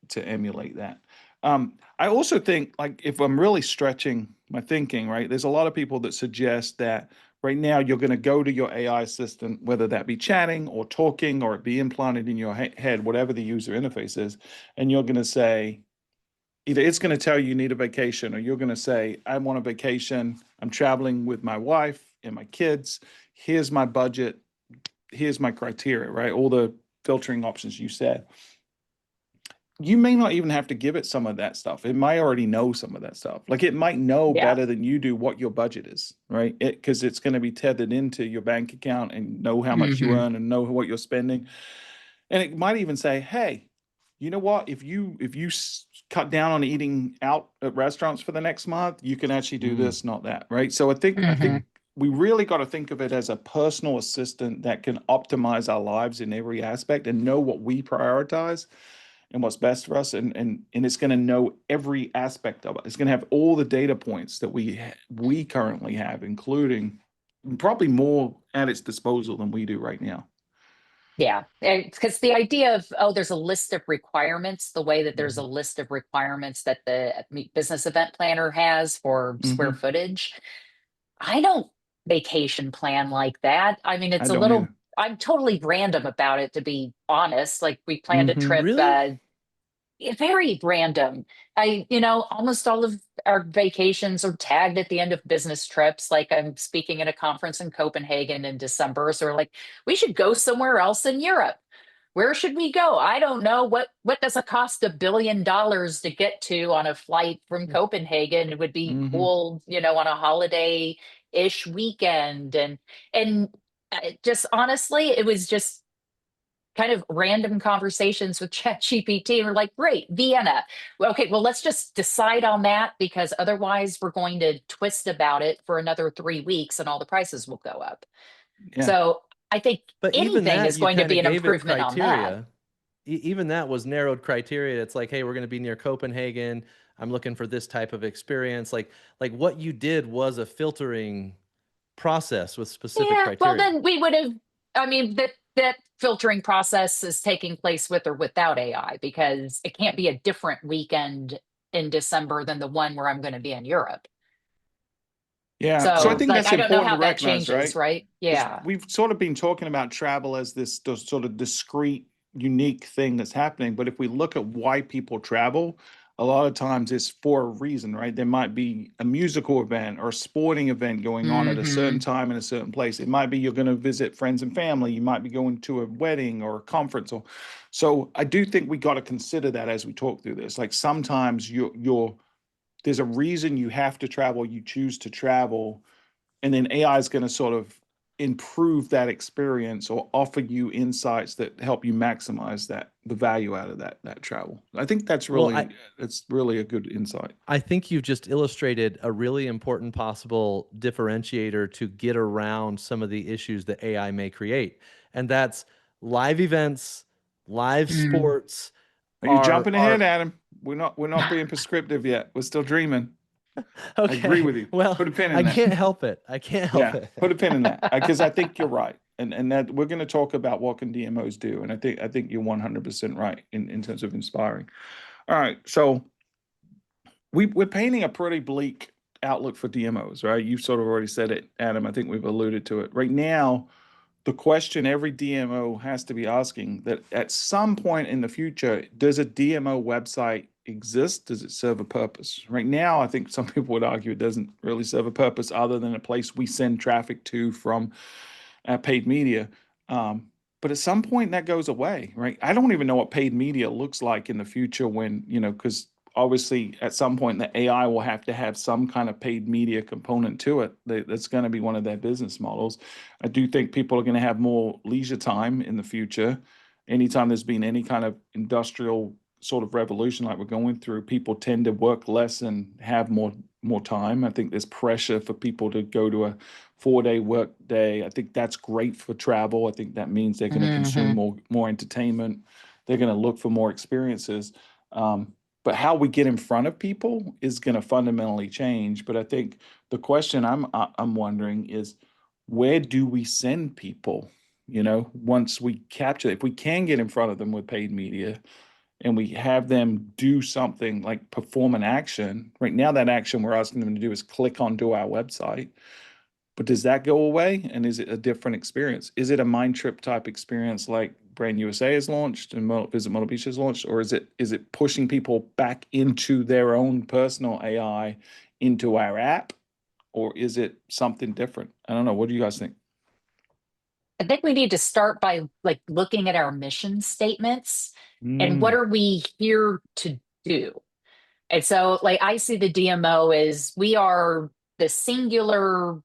to emulate that. I also think, like, if I'm really stretching my thinking, right, there's a lot of people that suggest that right now you're going to go to your AI assistant, whether that be chatting or talking or it be implanted in your head, whatever the user interface is, and you're going to say, either it's going to tell you need a vacation, or you're going to say, I want a vacation. I'm traveling with my wife and my kids. Here's my budget. Here's my criteria, right? All the filtering options you said. You may not even have to give it some of that stuff. It might already know some of that stuff. Like it might know Yeah. better than you do what your budget is, right? Because it's going to be tethered into your bank account and know how much you earn and know what you're spending. And it might even say, hey, you know what? If you cut down on eating out at restaurants for the next month, you can actually do this, not that, right? So I think we really got to think of it as a personal assistant that can optimize our lives in every aspect and know what we prioritize and what's best for us, and it's going to know every aspect of it. It's going to have all the data points that we currently have, including probably more at its disposal than we do right now. Yeah, because the idea of, oh, there's a list of requirements, the way that there's a Mhm. list of requirements that the business event planner has for square Mhm. footage. I don't vacation plan like that. I mean, I it's a don't little, either. I'm totally random about it, to be honest. Like we planned a trip, Really? very random. Almost all of our vacations are tagged at the end of business trips. Like I'm speaking at a conference in Copenhagen in December. So we're like, we should go somewhere else in Europe. Where should we go? I don't know. What does it cost $1 billion to get to on a flight from Copenhagen? It would be Mhm. cool, on a holiday-ish weekend. And just honestly, it was just kind of random conversations with ChatGPT. We're like, great, Vienna. Well, okay, well, let's just decide on that because otherwise we're going to twist about it for another 3 weeks and all the prices will go up. Yeah. So I think But even anything that, is you going to kind be of an gave it improvement on that. criteria. Even that was narrowed criteria. It's like, hey, we're going to be near Copenhagen. I'm looking for this type of experience. Like what you did was a filtering process with specific Yeah, well, criteria. then we would have, I mean, that filtering process is taking place with or without AI because it can't be a different weekend in December than the one where I'm going to be in Europe. Yeah. So I So, True. think like, that's I don't know important how to that recognize, changes, right? right? Because Yeah. we've sort of been talking about travel as this sort of discrete, unique thing that's happening. But if we look at why people travel, a lot of times it's for a reason, right? There might be a musical event or a sporting event going on at a certain Hmm. time in a certain place. It might be you're going to visit friends and family. You might be going to a wedding or a conference. Or so I do think we got to consider that as we talk through this. Like sometimes you're there's a reason you have to travel, you choose to travel, and then AI is going to sort of improve that experience or offer you insights that help you maximize the value out of that travel. I think Well, I, it's really a good insight. I think you've just illustrated a really important possible differentiator to get around some of the issues that AI may create. And that's live events, live Mm. sports Are you are jumping ahead, are Adam? We're not being prescriptive yet. We're still dreaming. I agree okay. with you. Well, Put a pin I in that. can't help it. I can't help Yeah, it. put a pin in that because I think you're right, and that we're going to talk about what can DMOs do, and I think you're 100% right in terms of inspiring. All right, so we're painting a pretty bleak outlook for DMOs, right? You've sort of already said it, Adam. I think we've alluded to it. Right now, the question every DMO has to be asking that at some point in the future, does a DMO website exist? Does it serve a purpose? Right now, I think some people would argue it doesn't really serve a purpose other than a place we send traffic to from paid media. But at some point that goes away, right? I don't even know what paid media looks like in the future when, because obviously at some point the AI will have to have some kind of paid media component to it. That's going to be one of their business models. I do think people are going to have more leisure time in the future. Anytime there's been any kind of industrial sort of revolution like we're going through, people tend to work less and have more time. I think there's pressure for people to go to a 4-day work day. I think that's great for travel. I think that means they're going to consume more entertainment. They're going to look for more experiences. But how we get in front of people is going to fundamentally change. But I think the question I'm wondering is, where do we send people? You know, once we capture, if we can get in front of them with paid media and we have them do something like perform an action. Right now, that action we're asking them to do is click onto our website. But does that go away? And is it a different experience? Is it a mind trip type experience like Brand USA has launched and Visit Myrtle Beach has launched? Or is it pushing people back into their own personal AI into our app? Or is it something different? I don't know. What do you guys think? I think we need to start by like looking at our mission statements and what are we here to do? And so like I see the DMO as we are the singular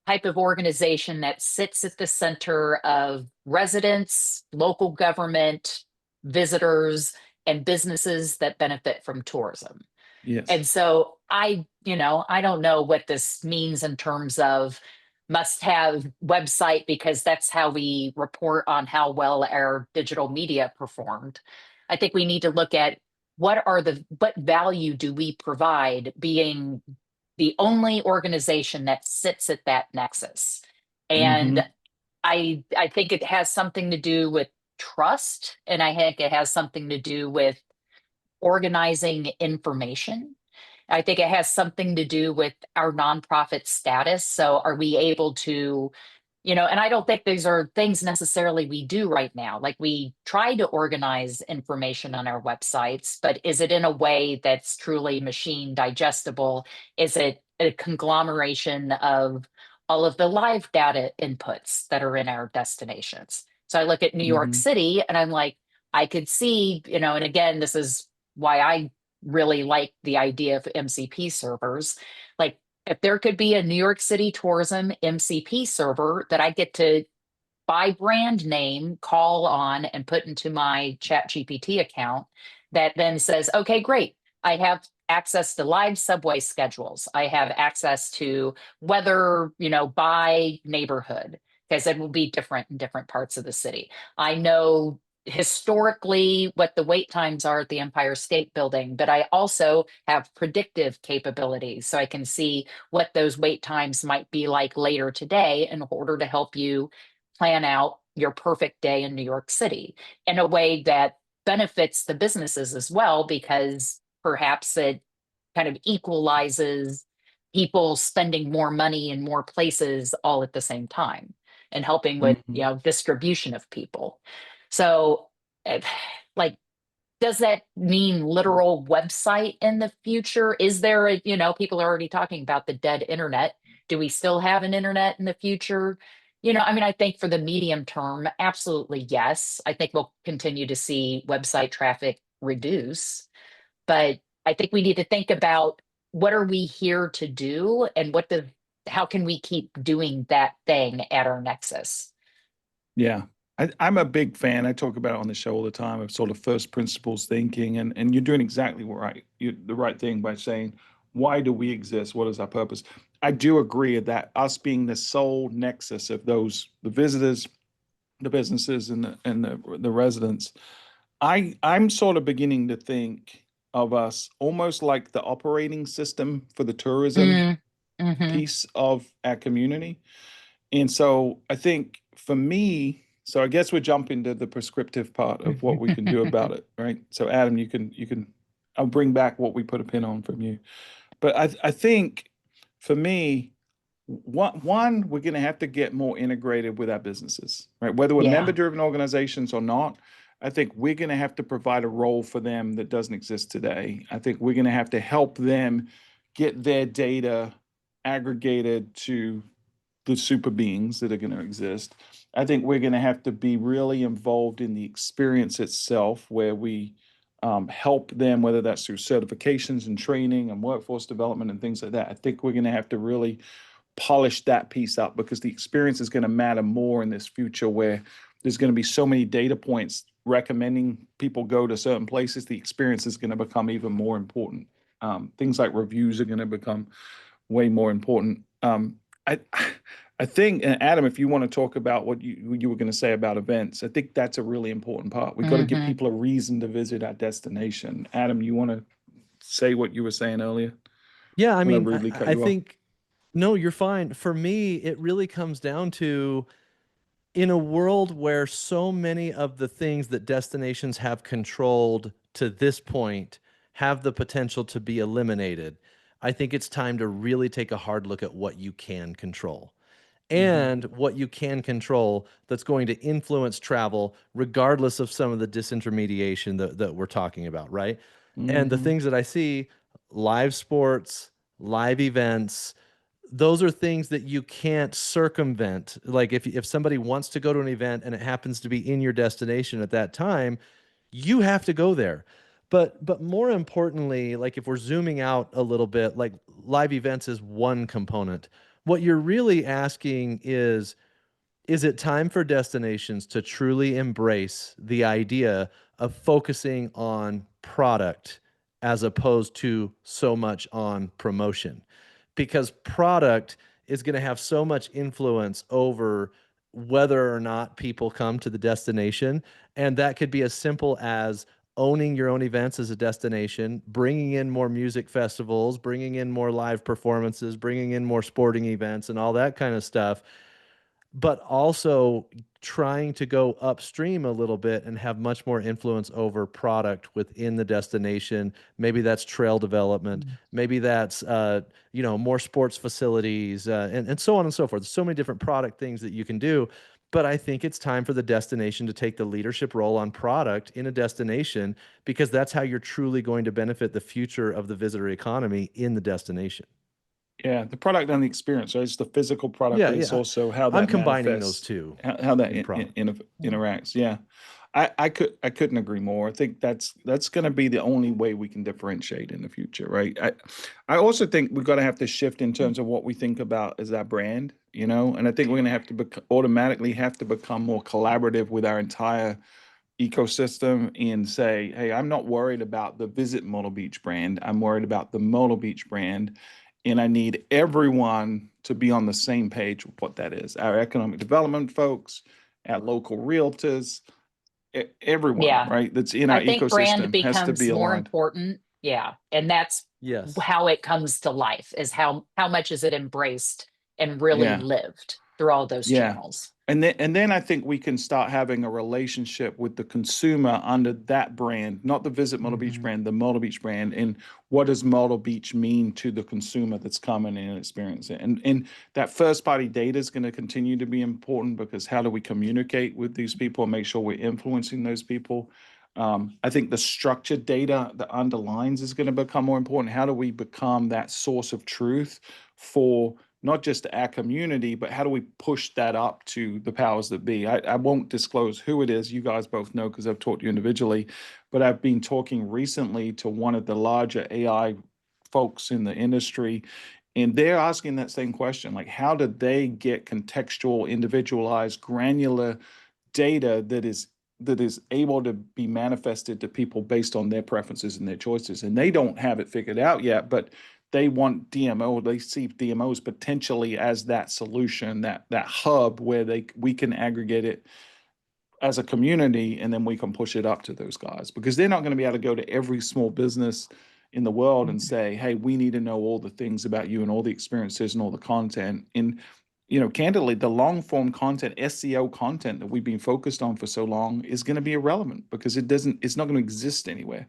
type of organization that sits at the center of residents, local government, visitors, and businesses that benefit from tourism. Yes. And so I don't know what this means in terms of must have website because that's how we report on how well our digital media performed. I think we need to look at what value do we provide being the only organization that sits at that nexus. And I think it has something to do with trust, and I think it has something to do with organizing information. I think it has something to do with our nonprofit status. So are we able to, and I don't think these are things necessarily we do right now. Like we try to organize information on our websites, but is it in a way that's truly machine digestible? Is it a conglomeration of all of the live data inputs that are in our destinations? So I look at New York City and I'm like, I could see, and again, this is why I really like the idea of MCP servers. Like if there could be a New York City tourism MCP server that I get to by brand name, call on and put into my ChatGPT account that then says, okay, great. I have access to live subway schedules. I have access to weather, by neighborhood, because it will be different in different parts of the city. I know historically what the wait times are at the Empire State Building, but I also have predictive capabilities. So I can see what those wait times might be like later today in order to help you plan out your perfect day in New York City in a way that benefits the businesses as well, because perhaps it kind of equalizes people spending more money in more places all at the same time and helping with, distribution of people. So like, does that mean literal website in the future? Is there people are already talking about the dead internet. Do we still have an internet in the future? I think for the medium term, absolutely yes. I think we'll continue to see website traffic reduce, but I think we need to think about what are we here to do and how can we keep doing that thing at our nexus? Yeah. I'm a big fan. I talk about it on the show all the time of sort of first principles thinking, and you're doing exactly the right thing by saying, why do we exist? What is our purpose? I do agree that us being the sole nexus of the visitors, the businesses, and the residents, I'm sort of beginning to think of us almost like the operating system for the tourism piece of our community. And so I think for me, so I guess we're jumping to the prescriptive part of what we can do about it, right? So Adam, I'll bring back what we put a pin on from you. But I think for me, one, we're going to have to get more integrated with our businesses, right? Whether we're member-driven organizations or not, I think we're going to have to provide a role for them that doesn't exist today. I think we're going to have to help them get their data aggregated to the super beings that are going to exist. I think we're going to have to be really involved in the experience itself, where we help them, whether that's through certifications and training and workforce development and things like that. I think we're going to have to really polish that piece up, because the experience is going to matter more in this future, where there's going to be so many data points recommending people go to certain places. The experience is going to become even more important. Things like reviews are going to become way more important. I I think, and Adam, if you want to talk about what you were going to say about events, I think that's a really important part. We've got to give people a reason to visit our destination. Adam, you want to say what you were saying earlier? Yeah, I When I mean, rudely cut I you off. think, no, you're fine. For me, it really comes down to, in a world where so many of the things that destinations have controlled to this point have the potential to be eliminated, I think it's time to really take a hard look at what you can control and what you can control that's going to influence travel, regardless of some of the disintermediation that we're talking about, right? And the things that I see, live sports, live events, those are things that you can't circumvent. Like if somebody wants to go to an event and it happens to be in your destination at that time, you have to go there. But more importantly, like if we're zooming out a little bit, like live events is one component. What you're really asking is it time for destinations to truly embrace the idea of focusing on product as opposed to so much on promotion? Because product is going to have so much influence over whether or not people come to the destination. And that could be as simple as owning your own events as a destination, bringing in more music festivals, bringing in more live performances, bringing in more sporting events, and all that kind of stuff, but also trying to go upstream a little bit and have much more influence over product within the destination. Maybe that's trail development. Maybe that's more sports facilities, and so on and so forth. There's so many different product things that you can do. But I think it's time for the destination to take the leadership role on product in a destination, because that's how you're truly going to benefit the future of the visitor economy in the destination. Yeah, the product and the experience. So it's the physical product, Yeah, but it's yeah. also how I'm that combining those manifests, two how that in product. interacts. Yeah, I couldn't agree more. I think that's going to be the only way we can differentiate in the future, right? I also think we're going to have to shift in terms of what we think about as our brand, and I think we're going to have to automatically have to become more collaborative with our entire ecosystem and say, hey, I'm not worried about the Visit Myrtle Beach brand. I'm worried about the Myrtle Beach brand. And I need everyone to be on the same page with what that is. Our economic development folks, our local realtors, everyone, Yeah. right, that's in our I think brand ecosystem has to be becomes more aligned. important. Yeah. And that's Yes. how it comes to life, is how much is it embraced and really Yeah. lived through all those Yeah. channels. And then I think we can start having a relationship with the consumer under that brand, not the Visit Myrtle Beach brand, the Myrtle Beach brand. And what does Myrtle Beach mean to the consumer that's coming in and experiencing it? And that first party data is going to continue to be important, because how do we communicate with these people and make sure we're influencing those people? I think the structured data that underlines is going to become more important. How do we become that source of truth for not just our community, but how do we push that up to the powers that be? I won't disclose who it is. You guys both know because I've talked to you individually, but I've been talking recently to one of the larger AI folks in the industry, and they're asking that same question, like, how do they get contextual, individualized, granular data that is able to be manifested to people based on their preferences and their choices? And they don't have it figured out yet, but they want DMO. They see DMOs potentially as that solution, that hub where we can aggregate it as a community, and then we can push it up to those guys, because they're not going to be able to go to every small business in the world and say, hey, we need to know all the things about you and all the experiences and all the content. And candidly, the long form content, SEO content that we've been focused on for so long is going to be irrelevant, because it's not going to exist anywhere,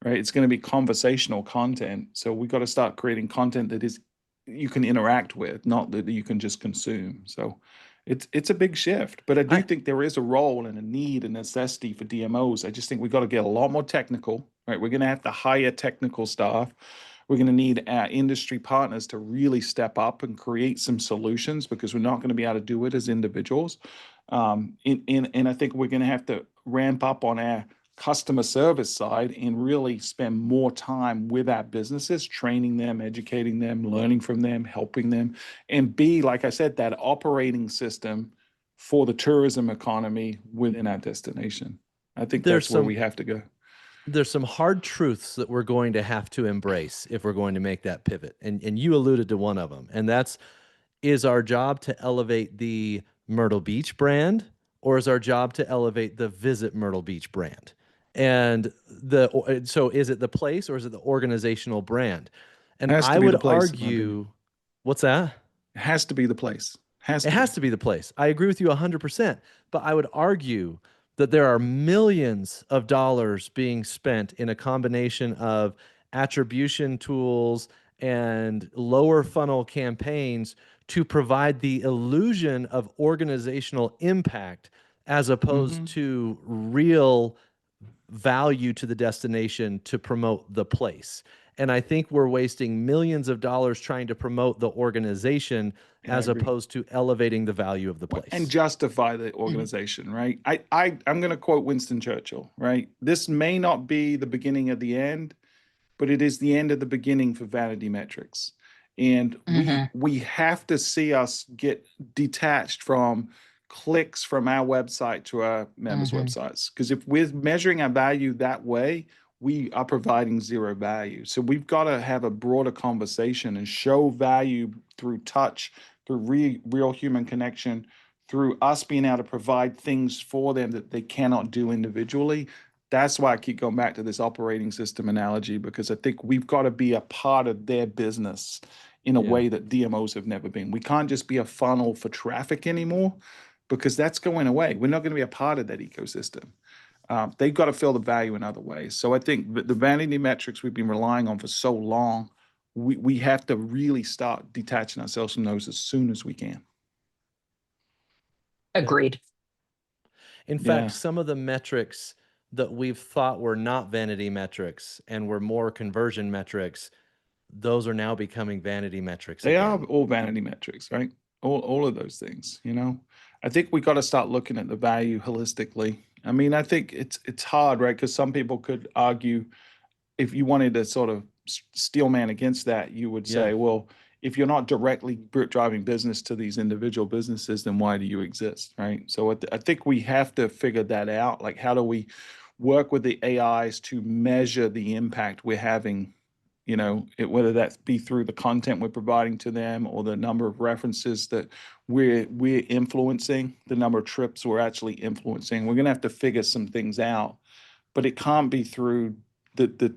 right? It's going to be conversational content. So we got to start creating content that is you can interact with, not that you can just consume. So it's a big shift, but I do think there is a role and a need and necessity for DMOs. I just think we got to get a lot more technical, right? We're going to have to hire technical staff. We're going to need our industry partners to really step up and create some solutions, because we're not going to be able to do it as individuals. And I think we're going to have to ramp up on our customer service side and really spend more time with our businesses, training them, educating them, learning from them, helping them, and be, like I said, that operating system for the tourism economy within our destination. I think that's where we have to go. There's some hard truths that we're going to have to embrace if we're going to make that pivot. And you alluded to one of them, and that's, is our job to elevate the Myrtle Beach brand, or is our job to elevate the Visit Myrtle Beach brand? And so is it the place or is it the organizational brand? And I would argue, what's that? It has to be the place. It has to be the place. I agree with you 100%. But I would argue that there are millions of dollars being spent in a combination of attribution tools and lower funnel campaigns to provide the illusion of organizational impact as opposed to real value to the destination to promote the place. And I think we're wasting millions of dollars trying to promote the organization as opposed to elevating the value of the place. And justify the organization, right? I'm going to quote Winston Churchill, right? This may not be the beginning of the end, but it is the end of the beginning for vanity metrics. And we have to see us get detached from clicks from our website to our members' websites. Because if we're measuring our value that way, we are providing zero value. So we've got to have a broader conversation and show value through touch, through real human connection, through us being able to provide things for them that they cannot do individually. That's why I keep going back to this operating system analogy, because I think we've got to be a part of their business in a way that DMOs have never been. We can't just be a funnel for traffic anymore, because that's going away. We're not going to be a part of that ecosystem. They've got to feel the value in other ways. So I think the vanity metrics we've been relying on for so long, we have to really start detaching ourselves from those as soon as we can. Agreed. In fact, some of the metrics that we've thought were not vanity metrics and were more conversion metrics, those are now becoming vanity metrics. They are all vanity metrics, right? All of those things, you know. I think we got to start looking at the value holistically. I mean, I think it's hard, right? Because some people could argue, if you wanted to sort of steel man against that, you would say, well, if you're not directly driving business to these individual businesses, then why do you exist, right? So I think we have to figure that out. Like, how do we work with the AIs to measure the impact we're having, you know, whether that be through the content we're providing to them or the number of references that we're influencing, the number of trips we're actually influencing. We're going to have to figure some things out, but it can't be through the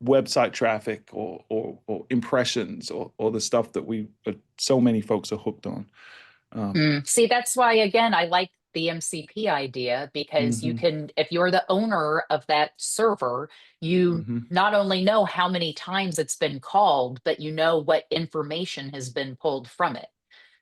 website traffic or impressions or the stuff that so many folks are hooked on. See, that's why, again, I like the MCP idea, because you can, if you're the owner of that server, you not only know how many times it's been called, but you know what information has been pulled from it.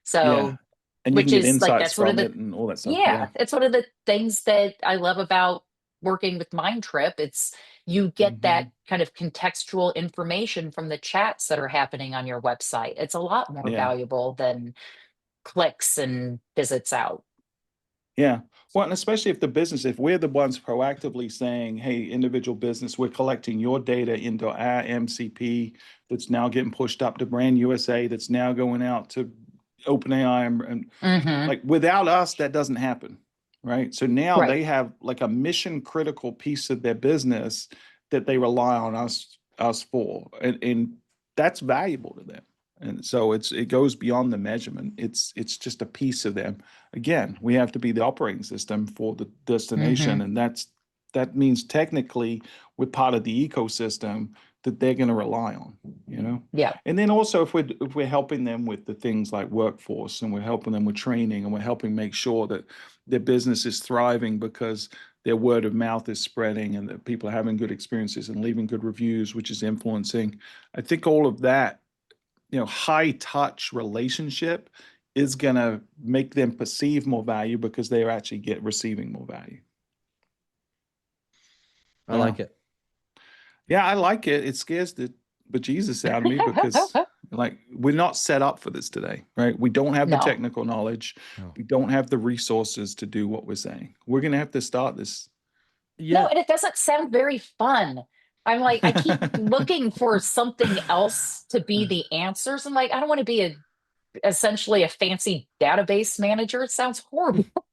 So, and you can get insights from it and all that stuff. Yeah, it's one of the things that I love about working with Mindtrip. It's you get that kind of contextual information from the chats that are happening on your website. It's a lot more valuable than clicks and visits out. Yeah. Well, and especially if we're the ones proactively saying, hey, individual business, we're collecting your data into our MCP that's now getting pushed up to Brand USA, that's now going out to OpenAI, and like, without us, that doesn't happen, right? So now they have like a mission critical piece of their business that they rely on us for, and that's valuable to them. And so it goes beyond the measurement. It's just a piece of them. Again, we have to be the operating system for the destination, and that means technically we're part of the ecosystem that they're going to rely on, you know? Yeah. And then also if we're helping them with the things like workforce, and we're helping them with training, and we're helping make sure that their business is thriving because their word of mouth is spreading and that people are having good experiences and leaving good reviews, which is influencing. I think all of that, you know, high touch relationship is going to make them perceive more value because they're actually receiving more value. I like it. Yeah, I like it. It scares the bejesus out of me because like, we're not set up for this today, right? We don't have the technical knowledge. We don't have the resources to do what we're saying. We're going to have to start this No, Yeah. and it doesn't sound very fun. I'm like, I keep looking for something else to be the answers. I'm like, I don't want to be essentially a fancy database manager. It sounds horrible, Well,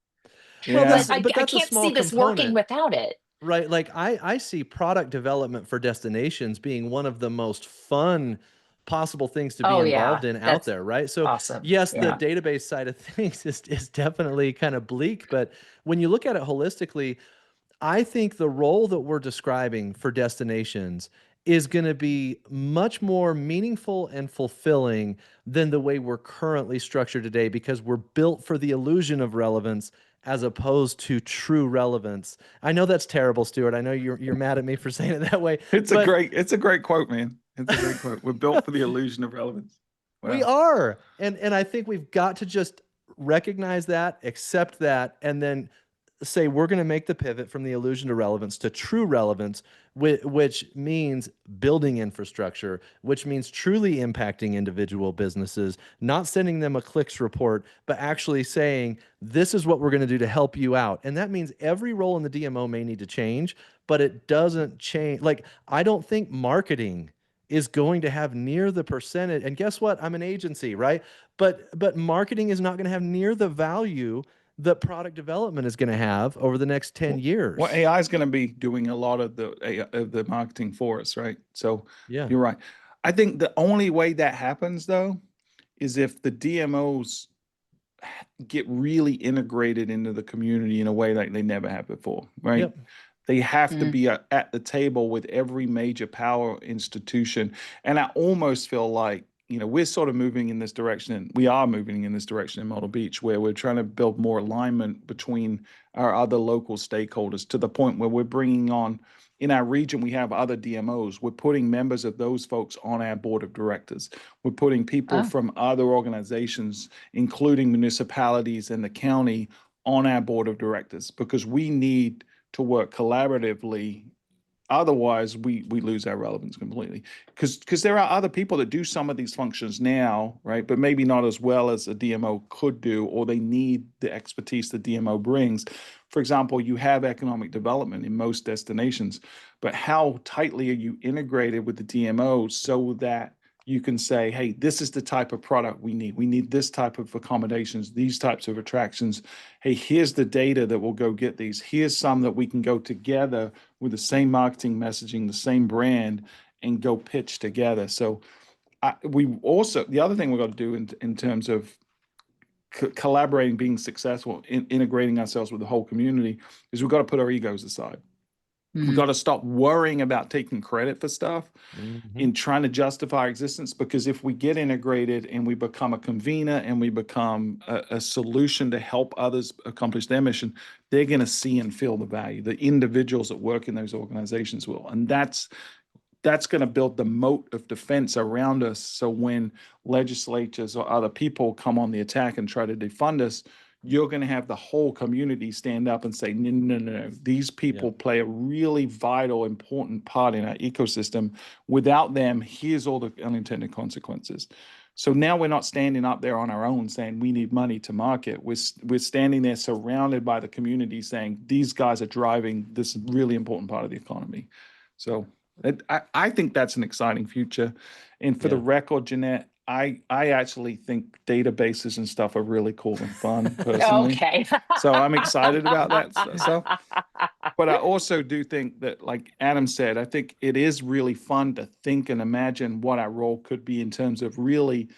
Yeah. but but I that's a can't small see this working component. without it. Right. Like I see product development for destinations being one of the most fun possible things to be Oh yeah, involved in out that's there. Right. So awesome. yes, the Yeah. database side of things is definitely kind of bleak. But when you look at it holistically, I think the role that we're describing for destinations is going to be much more meaningful and fulfilling than the way we're currently structured today because we're built for the illusion of relevance as opposed to true relevance. I know that's terrible, Stuart. I know you're mad at me for saying it that way, but It's a great quote, man. It's a great quote. We're built for the illusion of relevance. we Wow. are. And I think we've got to just recognize that, accept that, and then say we're going to make the pivot from the illusion to relevance to true relevance, which means building infrastructure, which means truly impacting individual businesses, not sending them a clicks report, but actually saying, this is what we're going to do to help you out. And that means every role in the DMO may need to change, but it doesn't change. Like, I don't think marketing is going to have near the percentage. And guess what? I'm an agency, right? But marketing is not going to have near the value that product development is going to have over the next 10 Well, years. AI is going to be doing a lot of the marketing for us, right? So Yeah. you're right. I think the only way that happens though is if the DMOs get really integrated into the community in a way like they never have before, right? Yep. They have to Mm. be at the table with every major power institution. And I almost feel like, we're sort of moving in this direction, and we are moving in this direction in Model Beach, where we're trying to build more alignment between our other local stakeholders to the point where we're bringing on, in our region, we have other DMOs. We're putting members of those folks on our board of directors. We're putting people Oh, from other organizations, including municipalities and the county, on our board of directors because we need to work collaboratively. Otherwise, we lose our relevance completely. Because there are other people that do some of these functions now, right? But maybe not as well as a DMO could do, or they need the expertise the DMO brings. For example, you have economic development in most destinations, but how tightly are you integrated with the DMO so that you can say, hey, this is the type of product we need. We need this type of accommodations, these types of attractions. Hey, here's the data that will go get these. Here's some that we can go together with the same marketing messaging, the same brand, and go pitch together. So we also, the other thing we've got to do in terms of collaborating, being successful, integrating ourselves with the whole community, is we've got to put our egos aside. We've got to stop worrying about taking credit for stuff Mm-hmm. in trying to justify our existence, because if we get integrated and we become a convener and we become a solution to help others accomplish their mission, they're going to see and feel the value. The individuals that work in those organizations will. And that's going to build the moat of defense around us. So when legislatures or other people come on the attack and try to defund us, you're going to have the whole community stand up and say, no, no, no, no. These people play a really vital, important part in our ecosystem. Without them, here's all the unintended consequences. So now we're not standing up there on our own saying we need money to market. We're standing there surrounded by the community saying these guys are driving this really important part of the economy. So I think that's an exciting future. And for the record, Janette, I actually think databases and stuff are really cool and fun personally. okay. So I'm excited about that stuff. But I also do think that, like Adam said, I think it is really fun to think and imagine what our role could be in terms of really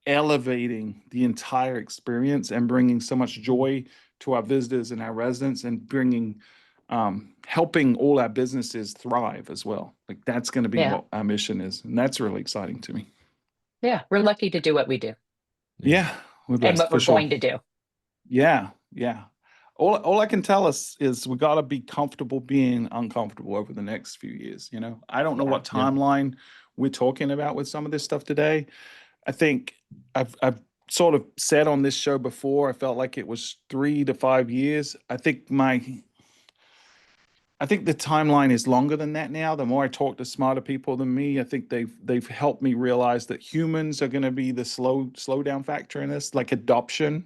elevating the entire experience and bringing so much joy to our visitors and our residents, and bringing helping all our businesses thrive as well. Like that's going to be Yeah. what our mission is, and that's really exciting to me. Yeah. We're lucky to do what we do Yeah, we're and blessed what for we're sure. going to do. Yeah, yeah. All I can tell us is we got to be comfortable being uncomfortable over the next few years. I don't know Yeah. what timeline we're talking about with some of this stuff today. I think I've sort of said on this show before, I felt like it was 3 to 5 years. I think the timeline is longer than that now. The more I talk to smarter people than me, I think they've helped me realize that humans are going to be the slow down factor in this, like adoption.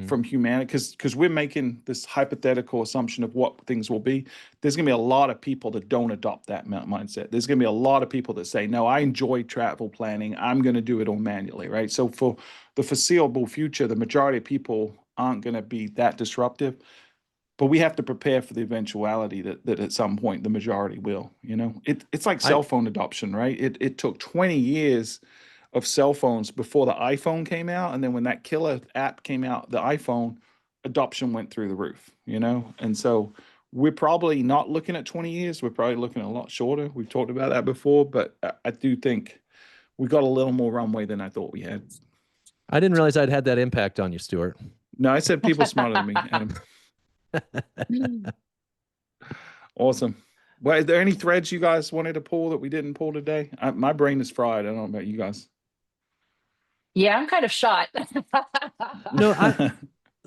from humanity, because we're making this hypothetical assumption of what things will be. There's going to be a lot of people that don't adopt that mindset. There's going to be a lot of people that say, no, I enjoy travel planning, I'm going to do it all manually, right? So for the foreseeable future, the majority of people aren't going to be that disruptive, but we have to prepare for the eventuality that at some point the majority will. It's like cell phone adoption, right? It took 20 years of cell phones before the iPhone came out, and then when that killer app came out, the iPhone adoption went through the roof. And so we're probably not looking at 20 years. We're probably looking at a lot shorter. We've talked about that before, but I do think we got a little more runway than I thought we had. I didn't realize I'd had that impact on you, Stuart. No, I said people smarter than me, Adam. Awesome. Well, is there any threads you guys wanted to pull that we didn't pull today? My brain is fried. I don't know about you guys. Yeah, I'm kind of shot. No,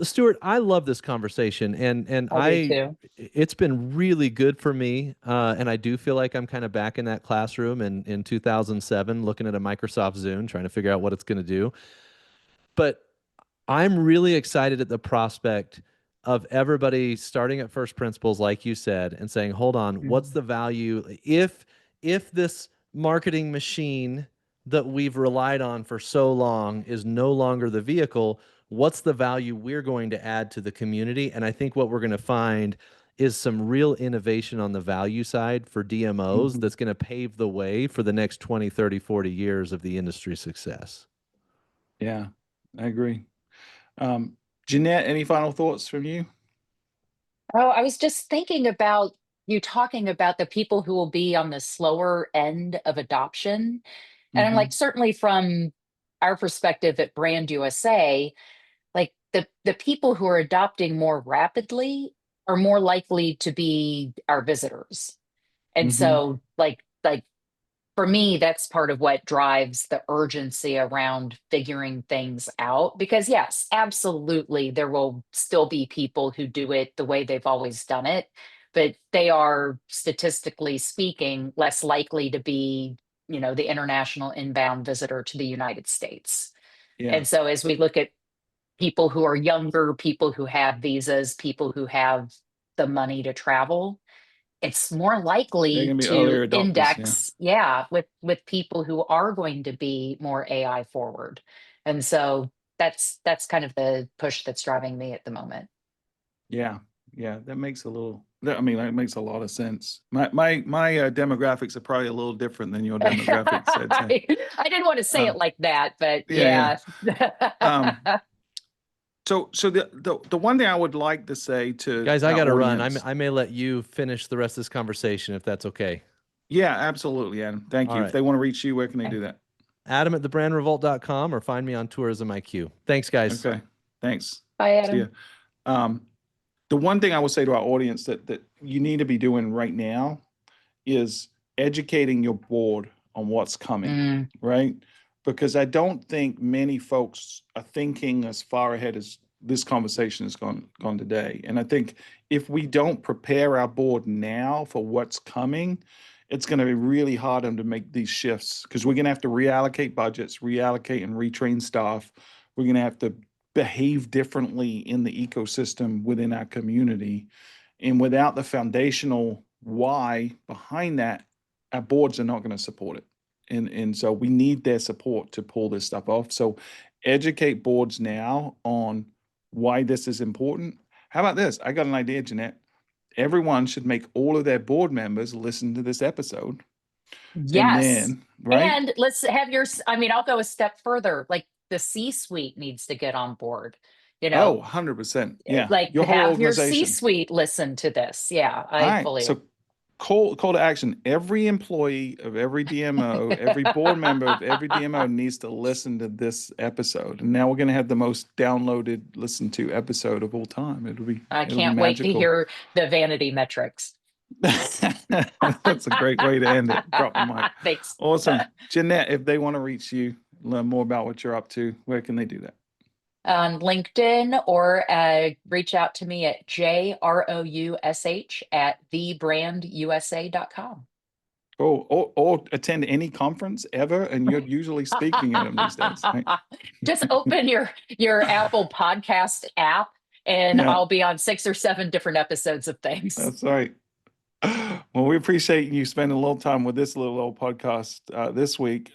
Stuart, I love this conversation, and I do too. It's been really good for me, and I do feel like I'm kind of back in that classroom in 2007, looking at a Microsoft Zoom, trying to figure out what it's going to do. But I'm really excited at the prospect of everybody starting at first principles, like you said, and saying, hold on, what's the value? If this marketing machine that we've relied on for so long is no longer the vehicle, what's the value we're going to add to the community? And I think what we're going to find is some real innovation on the value side for DMOs that's going to pave the way for the next 20, 30, 40 years of the industry success. Yeah, I agree. Janette, any final thoughts from you? Oh, I was just thinking about you talking about the people who will be on the slower end of adoption. And I'm like, certainly from our perspective at Brand USA, like the people who are adopting more rapidly are more likely to be our visitors. And so like for me, that's part of what drives the urgency around figuring things out. Because yes, absolutely, there will still be people who do it the way they've always done it, but they are, statistically speaking, less likely to be, the international inbound visitor to the United States. Yeah. And so as we look at people who are younger, people who have visas, people who have the money to travel, it's more likely to index, with people who are going to be more AI forward. And so that's kind of the push that's driving me at the moment. Yeah, that makes a lot of sense. My demographics are probably a little different than your demographics. I didn't want to say it like that, but yeah. So the one thing I would like to say to guys, I got to run. I may let you finish the rest of this conversation if that's okay. Yeah, absolutely, Adam. Thank you. Right. If they want to reach you, where can they do that? Adam@thebrandrevolt.com or find me on Tourism IQ. Thanks, guys. Okay. Thanks. Bye, Adam. See ya. The one thing I would say to our audience that you need to be doing right now is educating your board on what's coming, right? Because I don't think many folks are thinking as far ahead as this conversation has gone today. And I think if we don't prepare our board now for what's coming, it's going to be really hard to make these shifts, because we're going to have to reallocate budgets, reallocate and retrain staff. We're going to have to behave differently in the ecosystem within our community. And without the foundational why behind that, our boards are not going to support it. And so we need their support to pull this stuff off. So educate boards now on why this is important. How about this? I got an idea, Janette. Everyone should make all of their board members listen to this episode. Yes. And then, right? And let's have I'll go a step further. Like the C-suite needs to get on board. Oh, 100%. Yeah. Like have your C-suite listen to this. Yeah, I fully. So call to action. Every employee of every DMO, every board member of every DMO needs to listen to this episode. And now we're going to have the most downloaded, listened to episode of all time. I can't wait to hear the vanity metrics. That's a great way to end it. Drop the mic. Thanks. Awesome. Jeanette, if they want to reach you, learn more about what you're up to, where can they do that? On LinkedIn, or reach out to me at JROUSH@thebrandusa.com. Or attend any conference ever, and you're usually speaking at them these days. Right? Just open your Apple Podcast app, and Yeah, I'll be on 6 or 7 different episodes of things. that's right. Well, we appreciate you spending a little time with this little old podcast this week.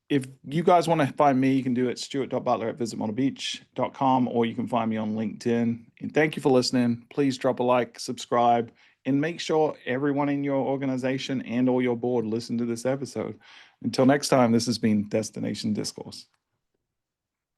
If you guys want to find me, you can do it stuart.butler@visitmodelbeach.com, or you can find me on LinkedIn. And thank you for listening. Please drop a like, subscribe, and make sure everyone in your organization and or your board listen to this episode. Until next time, this has been Destination Discourse.